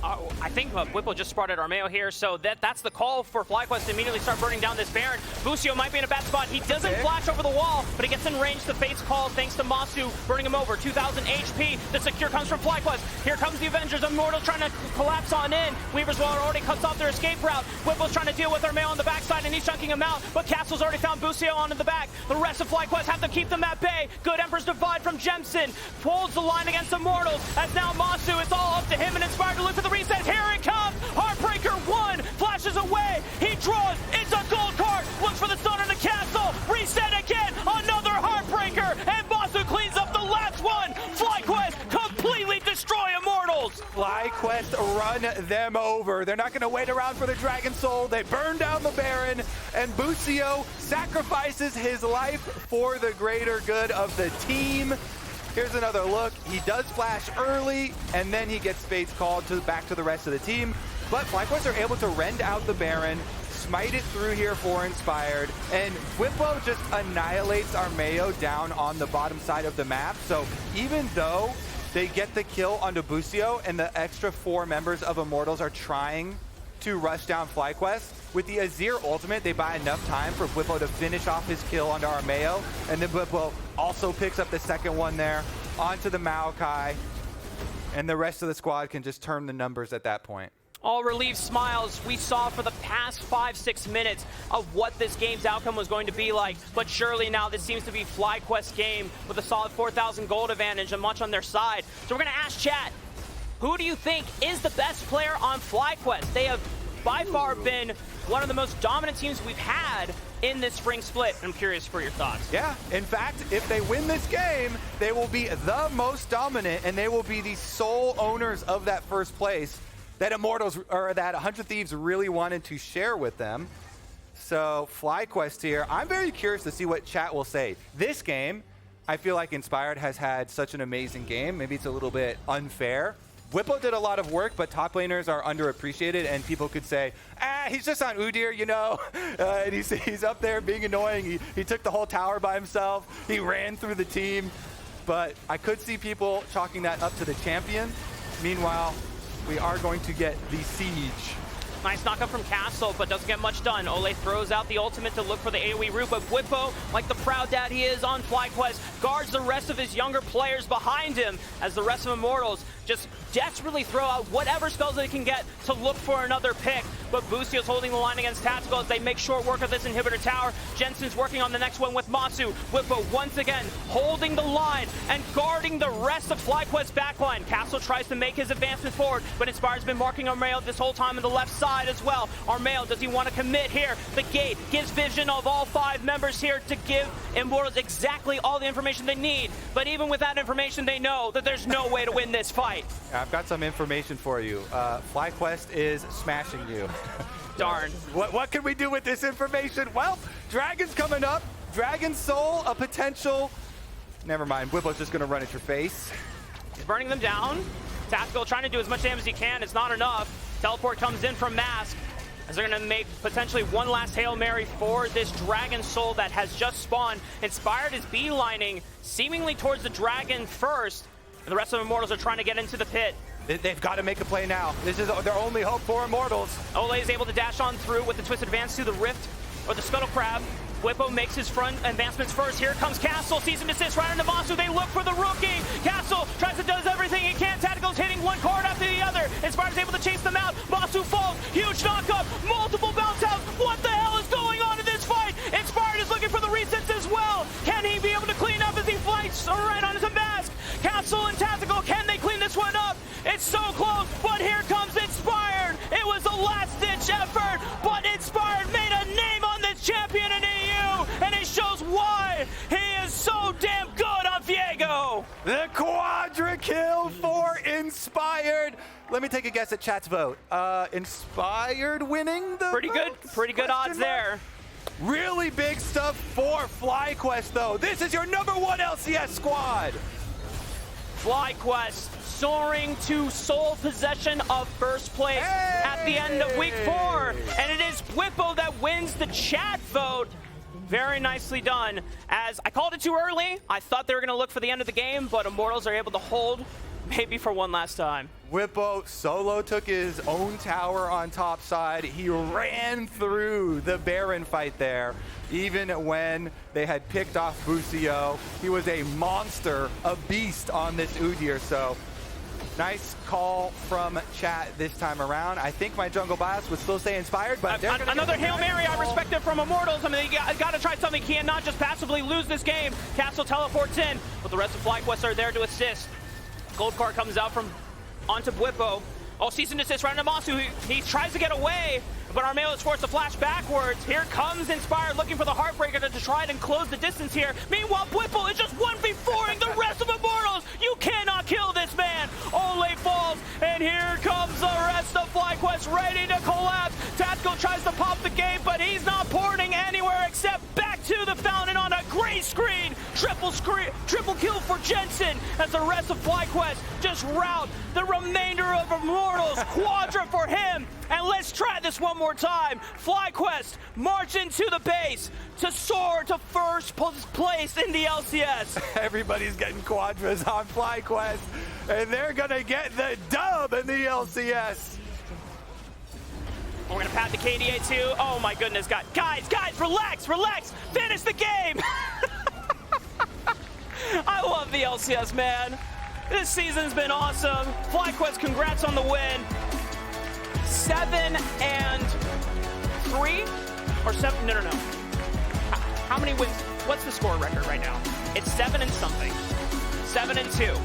I think Bwipo just spotted Armao here, so that's the call for FlyQuest to immediately start burning down this Baron. Busio might be in a bad spot. He doesn't flash over the wall, but he gets in range. The Fate's call thanks to Massu burning him over. 2,000 HP. The secure comes from FlyQuest. Here comes the Avengers. Immortals trying to collapse on in. Weaver's Waller already cuts off their escape route. Bwipo's trying to deal with Armao on the backside, and he's chunking him out, but Castle's already found Busio onto the back. The rest of FlyQuest have to keep them at bay. Good Emperor's Divide from Jensen. Holds the line against Immortals, as now Massu, it's all up to him and Inspired to look for the reset. Here it comes! Heartbreaker 1 flashes away. He draws. It's a gold card. Looks for the sun in the castle. Reset again. Another Heartbreaker. And Massu cleans up the last one. FlyQuest completely destroy Immortals. FlyQuest run them over. They're not going to wait around for the Dragon Soul. They burn down the Baron. And Busio sacrifices his life for the greater good of the team. Here's another look. He does flash early, and then he gets Fate's called back to the rest of the team. But FlyQuest are able to rend out the Baron, smite it through here for Inspired, and Bwipo just annihilates Armao down on the bottom side of the map. So even though they get the kill onto Busio and the extra 4 members of Immortals are trying to rush down FlyQuest, with the Azir ultimate, they buy enough time for Bwipo to finish off his kill onto Armao, and then Bwipo also picks up the second one there onto the Maokai, and the rest of the squad can just turn the numbers at that point. All relieved smiles we saw for the past 5-6 minutes of what this game's outcome was going to be like, but surely now this seems to be FlyQuest's game with a solid 4,000 gold advantage and much on their side. So we're going to ask chat, who do you think is the best player on FlyQuest? They have by far been one of the most dominant teams we've had in this spring split. I'm curious for your thoughts. Yeah, in fact, if they win this game, they will be the most dominant, and they will be the sole owners of that first place that Immortals, or that 100 Thieves really wanted to share with them. So FlyQuest here, I'm very curious to see what chat will say. This game, I feel like Inspired has had such an amazing game. Maybe it's a little bit unfair. Bwipo did a lot of work, but top laners are underappreciated, and people could say, he's just on Udyr, you know, and he's up there being annoying. He took the whole tower by himself. He ran through the team, but I could see people chalking that up to the champion. Meanwhile, we are going to get the siege Nice knockup from Castle, but doesn't get much done. Olleh throws out the ultimate to look for the AoE route, but Bwipo, like the proud dad he is on FlyQuest, guards the rest of his younger players behind him as the rest of Immortals just desperately throw out whatever spells they can get to look for another pick. But Busio's holding the line against Tactical as they make short work of this inhibitor tower. Jensen's working on the next one with Massu. Bwipo once again holding the line and guarding the rest of FlyQuest's backline. Castle tries to make his advancement forward, but Inspired's been marking Armao this whole time on the left side as well. Armao, does he want to commit here? The gate gives vision of all 5 members here to give Immortals exactly all the information they need. But even with that information, they know that there's no way to win this fight. I've got some information for you. FlyQuest is smashing you. Darn. What can we do with this information? Well, Dragon's coming up. Dragon Soul, a potential. Never mind. Bwipo's just going to run at your face. He's burning them down. Tactical trying to do as much damage as he can. It's not enough. Teleport comes in from Mask as they're going to make potentially one last Hail Mary for this Dragon Soul that has just spawned. Inspired is beelining seemingly towards the Dragon first, and the rest of Immortals are trying to get into the pit. They've got to make a play now. This is their only hope for Immortals. Olleh is able to dash on through with the Twisted Advance to the Rift, or the Scuttle Crab. Bwipo makes his front advancements first. Here comes Castle, sees him desist right into Massu. They look for the rookie. Castle tries to does everything he can. Tactical's hitting one card after the other. Inspired's able to chase them out. Massu falls. Huge knockup. Multiple bounce outs. What the hell is going on in this fight? Inspired is looking for the resets as well. Can he be able to clean up as he flights right on his mask? Castle and Tactical, can they clean this one up? It's so close, but here comes Inspired. It was a last-ditch effort, but Inspired made a name on this champion in EU, and it shows why he is so damn good on Viego. The quadra kill for Inspired. Let me take a guess at chat's vote. Inspired winning the Pretty good odds there. Really big stuff for FlyQuest, though. This is your #1 LCS squad. FlyQuest soaring to sole possession of first place at the end of week 4. And it is Bwipo that wins the chat vote. Very nicely done. As I called it too early, I thought they were going to look for the end of the game, but Immortals are able to hold maybe for one last time. Bwipo solo took his own tower on top side. He ran through the Baron fight there. Even when they had picked off Busio, he was a monster, a beast on this Udyr. So nice call from chat this time around. I think my jungle bias would still stay Inspired, but another Hail Mary I respect it from Immortals. I mean, you got to try something. He cannot just passively lose this game. Castle teleports in, but the rest of FlyQuest are there to assist. Gold card comes out from onto Bwipo. Oh, cease and desist right into Massu. He tries to get away, but Armao is forced to flash backwards. Here comes Inspired looking for the Heartbreaker to try and close the distance here. Meanwhile, Bwipo is just 1v4ing the rest of Immortals. You cannot kill this man. Olleh falls, and here comes the rest of FlyQuest ready to collapse. Tactical tries to pop the gate, but he's not porting anywhere except back to the fountain on a gray screen. Triple kill for Jensen as the rest of FlyQuest just rout the remainder of Immortals. Quadra for him. And let's try this one more time. FlyQuest march into the base to soar to first place in the LCS. Everybody's getting quadras on FlyQuest, and they're gonna get the dub in the LCS. We're gonna pad the KDA too. Oh my goodness, guys, relax, finish the game. I love the LCS, man. This season's been awesome. FlyQuest, congrats on the win. 7-3 or 7? No. How many wins? What's the score record right now? It's 7 and something. 7-2.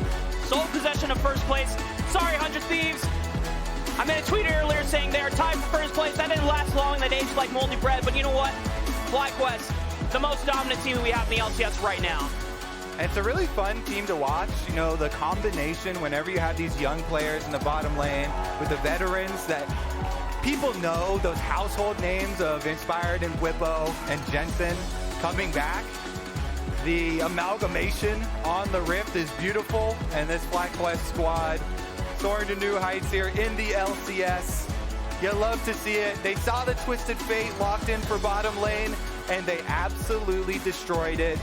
Sole possession of first place. Sorry, 100 Thieves. I made a tweet earlier saying they are tied for first place. That didn't last long. That aged like moldy bread. But you know what? FlyQuest, the most dominant team we have in the LCS right now. It's a really fun team to watch. You know, the combination whenever you have these young players in the bottom lane with the veterans that people know, those household names of Inspired and Bwipo and Jensen coming back. The amalgamation on the Rift is beautiful, and this FlyQuest squad soaring to new heights here in the LCS. You love to see it. They saw the Twisted Fate locked in for bottom lane, and they absolutely destroyed it.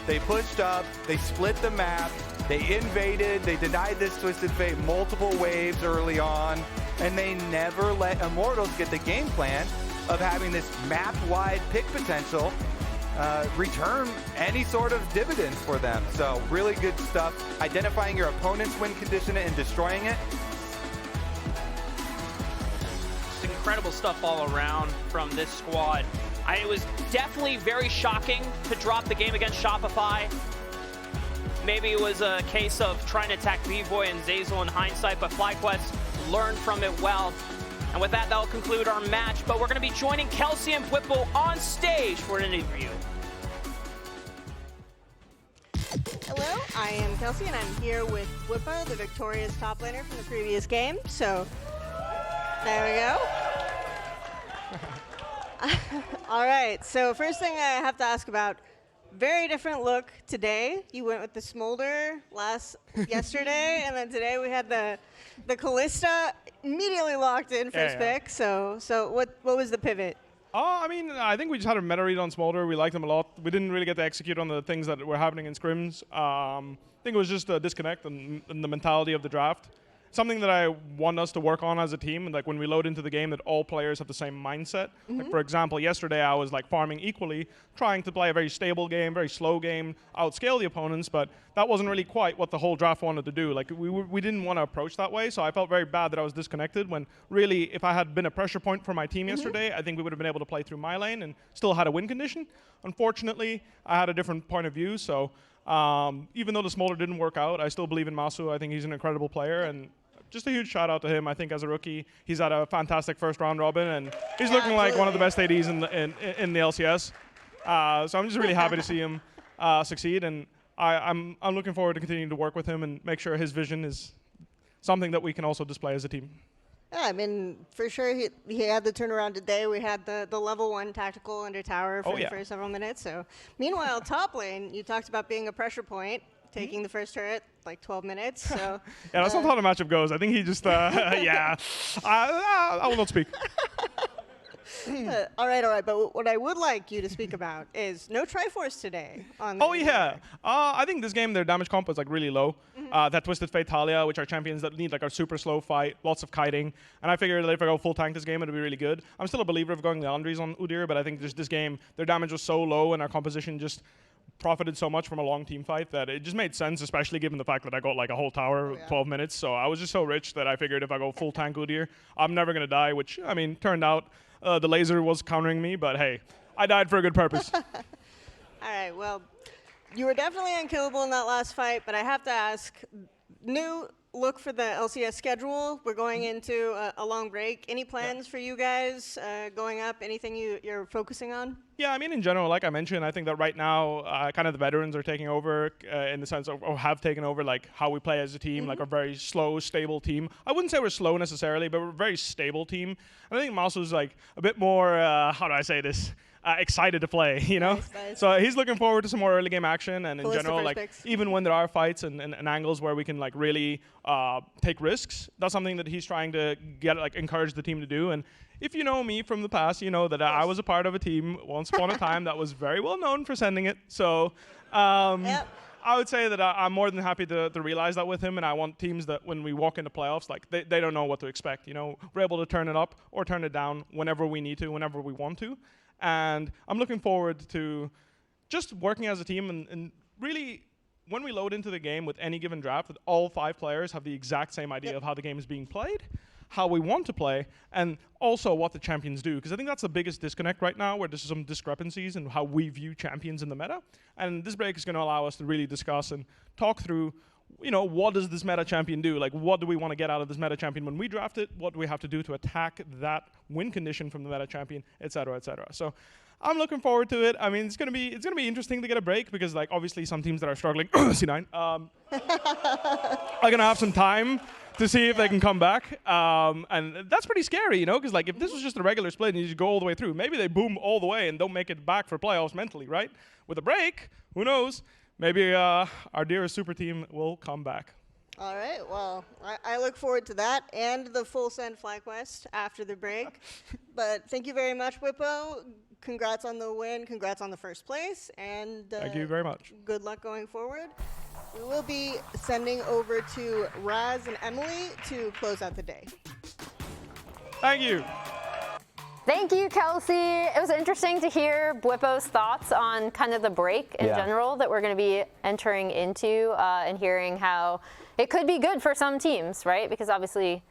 They pushed up, they split the map, they invaded, they denied this Twisted Fate multiple waves early on. and they never let Immortals get the game plan of having this map-wide pick potential return any sort of dividends for them. So really good stuff. Identifying your opponent's win condition and destroying it. Just incredible stuff all around from this squad. It was definitely very shocking to drop the game against Shopify. Maybe it was a case of trying to attack B-Boy and Zeyzal in hindsight, but FlyQuest learned from it well. And with that, that'll conclude our match. But we're going to be joining Kelsey and Bwipo on stage for an interview. Hello, I am Kelsey, and I'm here with Bwipo, the victorious top laner from the previous game. So, there we go. All right, so first thing I have to ask about, very different look today. You went with the Smolder yesterday, and then today we had the Kalista immediately locked in first pick. So what was the pivot? I mean, I think we just had a meta read on Smolder. We liked them a lot. We didn't really get to execute on the things that were happening in scrims. I think it was just a disconnect in the mentality of the draft. Something that I want us to work on as a team, like when we load into the game, that all players have the same mindset. Like for example, yesterday I was like farming equally, trying to play a very stable game, very slow game, outscale the opponents, but that wasn't really quite what the whole draft wanted to do. Like we didn't want to approach that way, so I felt very bad that I was disconnected when really, if I had been a pressure point for my team yesterday, I think we would have been able to play through my lane and still had a win condition. Unfortunately, I had a different point of view, so even though the Smolder didn't work out, I still believe in Massu. I think he's an incredible player, and just a huge shout out to him. I think as a rookie, he's had a fantastic first round robin, and he's looking like one of the best ADs in the LCS. So I'm just really happy to see him succeed, and I'm looking forward to continuing to work with him and make sure his vision is something that we can also display as a team. Yeah, I mean, for sure he had the turnaround today. We had the level 1 tactical under tower for several minutes. So meanwhile, top lane, you talked about being a pressure point, taking the first turret, like 12 minutes. So yeah, that's not how the matchup goes. I think he just, yeah. I will not speak. All right. But what I would like you to speak about is no Triforce today. I think this game, their damage comp was like really low. That Twisted Fate Taliyah, which are champions that need like a super slow fight, lots of kiting. And I figured that if I go full tank this game, it'll be really good. I'm still a believer of going Leandries on Udyr, but I think just this game, their damage was so low and our composition just profited so much from a long team fight that it just made sense, especially given the fact that I got like a whole tower 12 minutes. So I was just so rich that I figured if I go full tank Udyr, I'm never going to die, which, I mean, turned out the laser was countering me, but hey, I died for a good purpose. All right, well, you were definitely unkillable in that last fight, but I have to ask, new look for the LCS schedule. We're going into a long break. Any plans for you guys going up? Anything you're focusing on? Yeah, I mean, in general, like I mentioned, I think that right now, kind of the veterans are taking over in the sense of, or have taken over, like how we play as a team, like a very slow, stable team. I wouldn't say we're slow necessarily, but we're a very stable team. And I think Massu's like a bit more, how do I say this? Excited to play, you know? Nice. So he's looking forward to some more early game action, and in general, like picks. Even when there are fights and angles where we can like really take risks, that's something that he's trying to get, like encourage the team to do. And if you know me from the past, you know that I was a part of a team once upon a time that was very well known for sending it. So I would say that I'm more than happy to realize that with him, and I want teams that when we walk into playoffs, like they don't know what to expect. You know, we're able to turn it up or turn it down whenever we need to, whenever we want to. And I'm looking forward to just working as a team and really, when we load into the game with any given draft, that all 5 players have the exact same idea of how the game is being played, how we want to play, and also what the champions do. Because I think that's the biggest disconnect right now, where there's some discrepancies in how we view champions in the meta. And this break is going to allow us to really discuss and talk through, you know, what does this meta champion do? Like, what do we want to get out of this meta champion when we draft it? What do we have to do to attack that win condition from the meta champion, et cetera, et cetera. So I'm looking forward to it. I mean, it's gonna be interesting to get a break because, like, obviously some teams that are struggling, C9, are gonna have some time to see if they can come back. And that's pretty scary, you know, because like if this was just a regular split and you just go all the way through, maybe they boom all the way and don't make it back for playoffs mentally, right? With a break, who knows? Maybe our dearest super team will come back. All right, well, I look forward to that and the full send FlyQuest after the break. But thank you very much, Bwipo. Congrats on the win. Congrats on the first place. And thank you very much. Good luck going forward. We will be sending over to Raz and Emily to close out the day. Thank you. Thank you, Kelsey. It was interesting to hear Bwipo's thoughts on kind of the break in general that we're going to be entering into and hearing how it could be good for some teams, right? Because obviously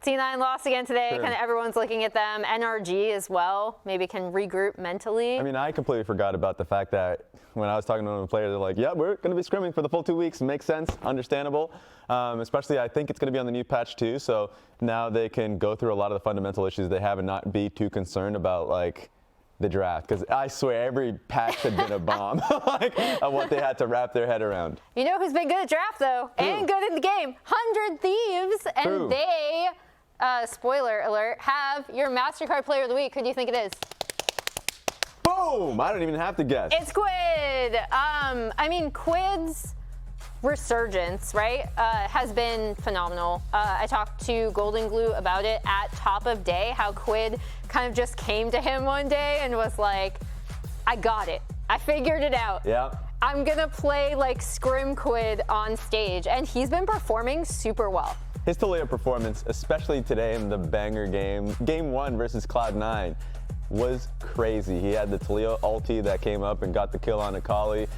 C9 lost again today. Sure. Kind of everyone's looking at them. NRG as well. Maybe can regroup mentally. I mean, I completely forgot about the fact that when I was talking to one of the players, they're like, yeah, we're going to be scrimming for the full 2 weeks. Makes sense, understandable. Especially, I think it's going to be on the new patch too. So now they can go through a lot of the fundamental issues they have and not be too concerned about like the draft. Because I swear every patch had been a bomb like, of what they had to wrap their head around. You know who's been good at draft though, and good in the game? 100 Thieves, and True. they, spoiler alert, have your MasterCard Player of the Week. Who do you think it is? Boom! I don't even have to guess. It's Quid. I mean, Quid's resurgence, right, has been phenomenal. I talked to Golden Glue about it at top of day, how Quid kind of just came to him one day and was like, I got it. I figured it out. Yeah. I'm gonna play like Scrim Quid on stage, and he's been performing super well. His Taliyah performance, especially today in the banger game 1 versus Cloud9, was crazy. He had the Taliyah ulti that came up and got the kill on Akali,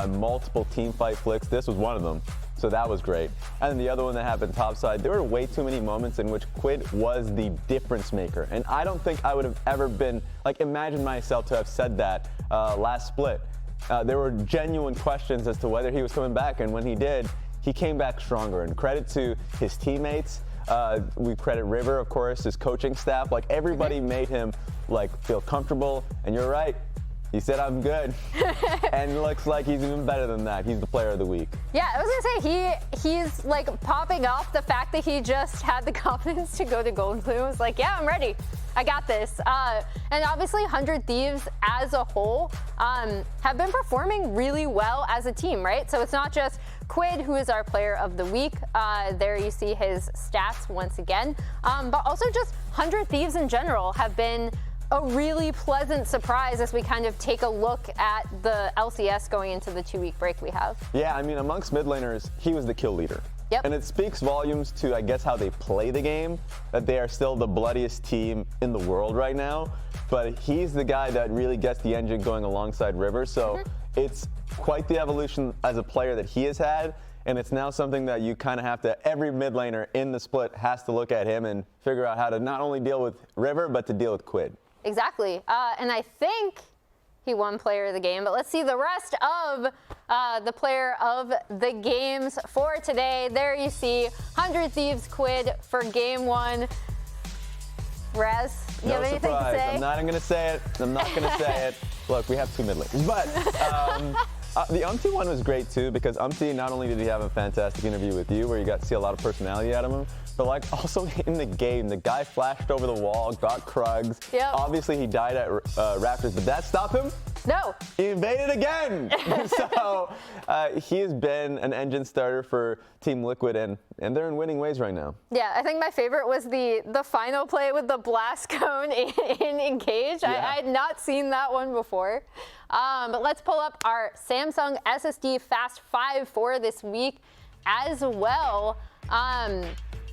multiple team fight flicks. This was one of them, so that was great. And then the other one that happened topside, there were way too many moments in which Quid was the difference maker. And I don't think I would have ever been, like, imagine myself to have said that last split. There were genuine questions as to whether he was coming back, and when he did, he came back stronger. And credit to his teammates. We credit River, of course, his coaching staff. Like, everybody made him like feel comfortable. And you're right, he said I'm good, and looks like he's even better than that. He's the player of the week. Yeah, I was gonna say he's like popping off the fact that he just had the confidence to go to Golden Glue. Was like, yeah, I'm ready. I got this. And obviously 100 Thieves as a whole have been performing really well as a team, right? So it's not just Quid, who is our player of the week. There you see his stats once again. But also just 100 Thieves in general have been a really pleasant surprise as we kind of take a look at the LCS going into the 2-week break we have. Yeah, I mean, amongst mid laners, he was the kill leader. Yep. And it speaks volumes to, I guess, how they play the game, that they are still the bloodiest team in the world right now. But he's the guy that really gets the engine going alongside River. So it's quite the evolution as a player that he has had. And it's now something that you kind of have to, every mid laner in the split has to look at him and figure out how to not only deal with River, but to deal with Quid. Exactly. And I think he won player of the game, but let's see the rest of the player of the games for today. There you see 100 Thieves Quid for game 1. Raz, you have anything surprise. to say? I'm not going to say it. I'm not going to say it. Look, we have 2 mid laners. But the UMT one was great too, because UMT, not only did he have a fantastic interview with you where you got to see a lot of personality out of him, but like also in the game, the guy flashed over the wall, got Krugs. Yep. Obviously he died at Raptors, but that stopped him? No. He invaded again. So he has been an engine starter for Team Liquid, and they're in winning ways right now. Yeah, I think my favorite was the final play with the blast cone in Engage. Yeah. I had not seen that one before. But let's pull up our Samsung SSD Fast 5 for this week as well.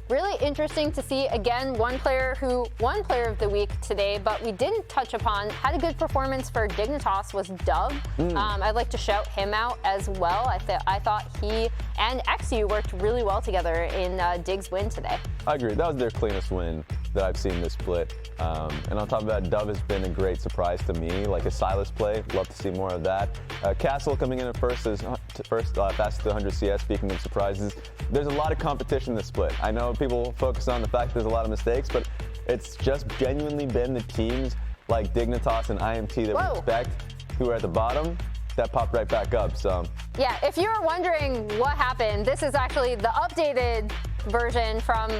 Really interesting to see, again, one player who won player of the week today, but we didn't touch upon, had a good performance for Dignitas, was Dove. I'd like to shout him out as well. I thought he and XU worked really well together in Dig's win today. I agree. That was their cleanest win that I've seen this split. And on top of that, Dove has been a great surprise to me. Like his Silas play, love to see more of that. Castle coming in at first fastest to 100 CS. Speaking of surprises, there's a lot of competition in this split. I know people focus on the fact there's a lot of mistakes, but it's just genuinely been the teams like Dignitas and IMT that we expect, who are at the bottom, that popped right back up. So yeah, if you were wondering what happened, this is actually the updated version from,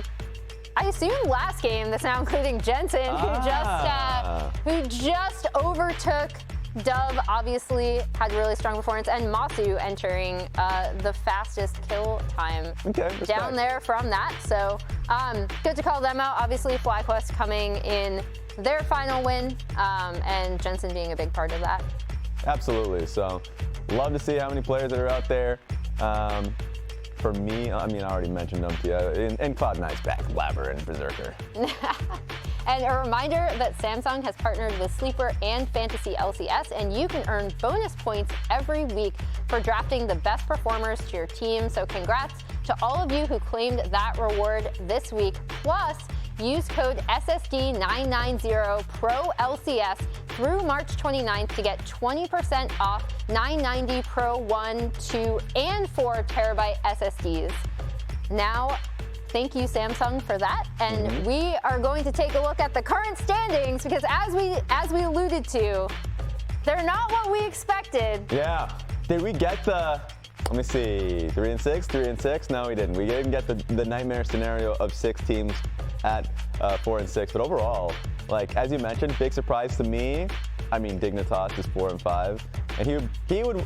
I assume, last game that's now including Jensen, who just overtook Dove. Obviously had really strong performance, and Massu entering the fastest kill time down there from that. So good to call them out. Obviously FlyQuest coming in their final win, and Jensen being a big part of that. Absolutely. So love to see how many players that are out there. For me, I mean, I already mentioned them to you. And Cloud9's back, Blabber and Berserker. And a reminder that Samsung has partnered with Sleeper and Fantasy LCS, and you can earn bonus points every week for drafting the best performers to your team. So congrats to all of you who claimed that reward this week. Plus, use code SSD990PROLCS through March 29th to get 20% off 990 Pro 1, 2, and 4 terabyte SSDs. Now, thank you, Samsung, for that. And we are going to take a look at the current standings because as we alluded to, they're not what we expected. Yeah. Did we get the, let me see, 3 and 6? 3 and 6? No, we didn't. We didn't get the nightmare scenario of 6 teams at 4 and 6. But overall, like as you mentioned, big surprise to me. I mean, Dignitas is 4 and 5, and he would.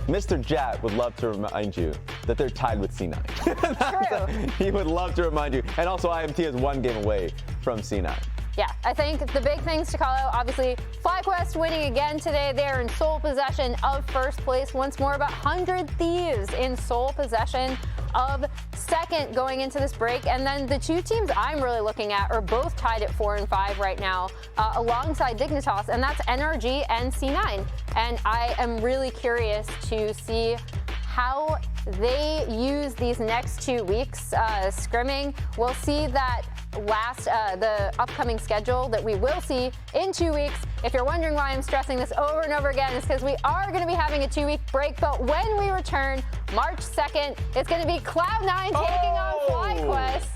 Mr. Jat would love to remind you that they're tied with C9. True. He would love to remind you. And also IMT is 1 game away from C9. Yeah, I think the big things to call out, obviously, FlyQuest winning again today. They're in sole possession of first place once more, about 100 Thieves in sole possession of second going into this break. And then the 2 teams I'm really looking at are both tied at 4 and 5 right now, alongside Dignitas, and that's NRG and C9. And I am really curious to see how they use these next 2 weeks scrimming. We'll see that the upcoming schedule that we will see in 2 weeks. If you're wondering why I'm stressing this over and over again, it's because we are going to be having a 2-week break, but when we return March 2nd, it's going to be Cloud9 taking on FlyQuest.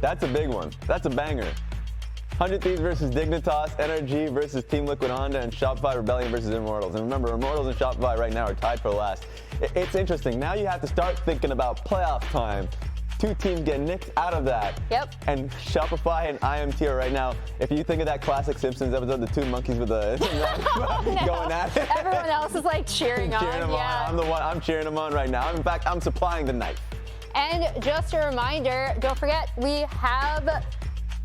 That's a big one. That's a banger. 100 Thieves versus Dignitas, NRG versus Team Liquid Honda, and Shopify Rebellion versus Immortals. And remember, Immortals and Shopify right now are tied for last. It's interesting. Now you have to start thinking about playoff time. 2 teams get nicked out of that. Yep. And Shopify and IMT are right now, if you think of that classic Simpsons episode, the 2 monkeys with the going at it. Everyone else is like cheering on. Cheering them yeah. on. I'm cheering them on right now. In fact, I'm supplying the knife. And just a reminder, don't forget, we have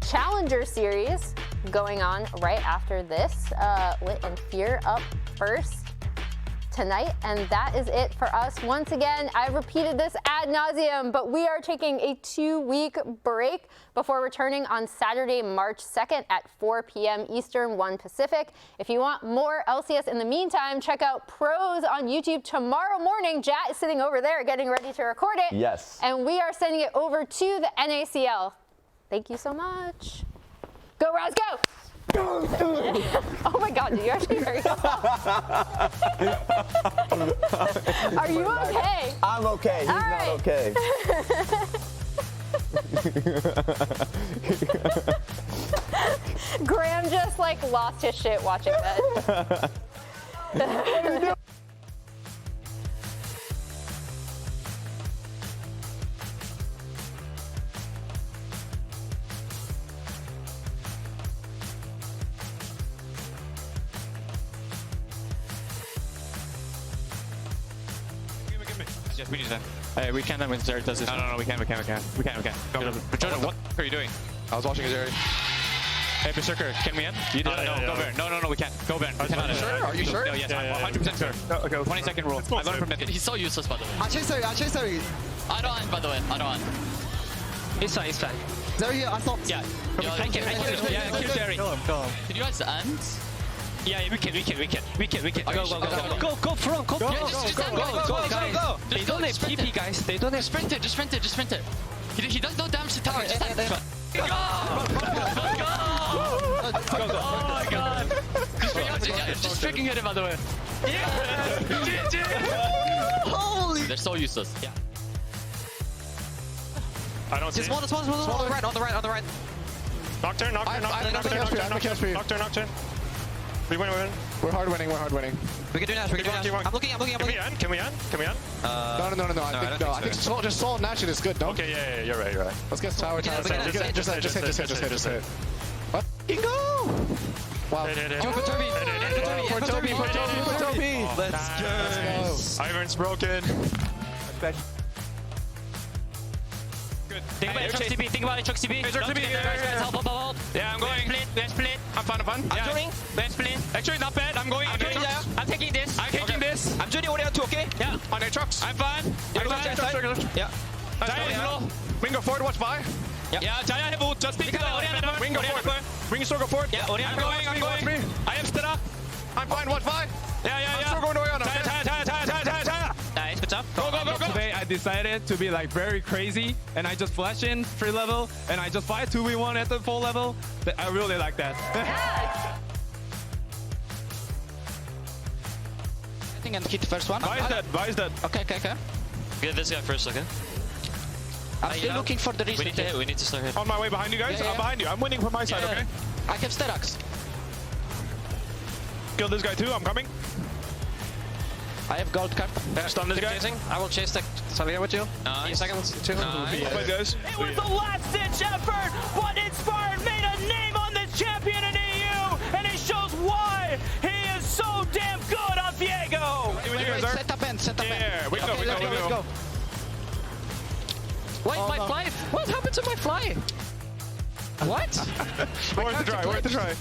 Challenger Series going on right after this. Lit and Fear up first tonight, and that is it for us. Once again, I've repeated this ad nauseum, but we are taking a 2-week break before returning on Saturday, March 2nd at 4 p.m. Eastern, 1 Pacific. If you want more LCS in the meantime, check out Pros on YouTube tomorrow morning. Jat is sitting over there getting ready to record it. Yes. And we are sending it over to the NACL. Thank you so much. Go, Raz, go! Oh my God, did you actually hurt yourself? Are you okay? I'm okay. He's not okay. Graham just like lost his shit watching that. Yes, we need them. Hey, we can't win Zeri does this. No, we can. Go. Jordan, what are you doing? I was watching Azir. Hey, Berserker, can we end? You did go Baron. No, we can't. Go Baron. Are you sure? No, yes, I'm 100% sure. Okay, 20-second rule. I learned from it. He's so useless, by the way. I chase Zeri. I don't want, by the way. I don't want. It's fine. Zeri, I thought. Yeah. I can. Yeah, kill Zeri. Kill him. Can you guys end? Yeah, we can. Go front. Go. Guys. They don't have TP, guys. They don't have Sprint it. He does no damage to tower. Just go! Go. Oh my God. Just freaking hit him, by the way. Yeah! GG! Holy! They're so useless. Yeah. I don't see. Small on the right. Nocturne. We win. We're hard winning. We can do Nash. I'm looking. Can we end? No. I think just Soul Nash is good, no? Okay, yeah, you're right. Let's get tower. Just hit. What? Go! Wow. For Toby. Let's go. Ivern's broken. Good. Think about it, Chuck CB. Help. Yeah, I'm going. Let's split. I'm fun. I'm joining. Let's split. Actually, not bad. I'm going. I'm taking this. I'm taking this. I'm joining Olleh too, okay? Yeah. On the trucks. I'm fine. Yeah. Yeah. Giant is low. Wingo forward, watch by. Yeah, Taliyah have ult. Just pick it up. Bring go forward. Bring Sorgo forward. Yeah, I'm going. I am Stella. I'm fine, what, fine? Yeah. I'm still going to Oriana. Taliyah. Nice, good job. Go. Today I decided to be like very crazy, and I just flash in 3 level, and I just fight 2v1 at the 4 level. I really like that. I think and hit the first one. Why is that? Okay. Get this guy first, okay? I'm still looking for the reason. We need to start hitting. On my way behind you guys. Yeah. I'm behind you. I'm winning from my side, okay? I have Sterax. Kill this guy too. I'm coming. I have gold card. Stun this guy. I will chase the Taliyah with you. Nice. Seconds. 2. Wait, guys. It was the last-ditch effort, but Inspired made a name on this champion in EU, and it shows why he is so damn good on Viego. Wait, set up end. Yeah, we go. Let's go. Wait, my fly? What happened to my fly? What? Worth the try.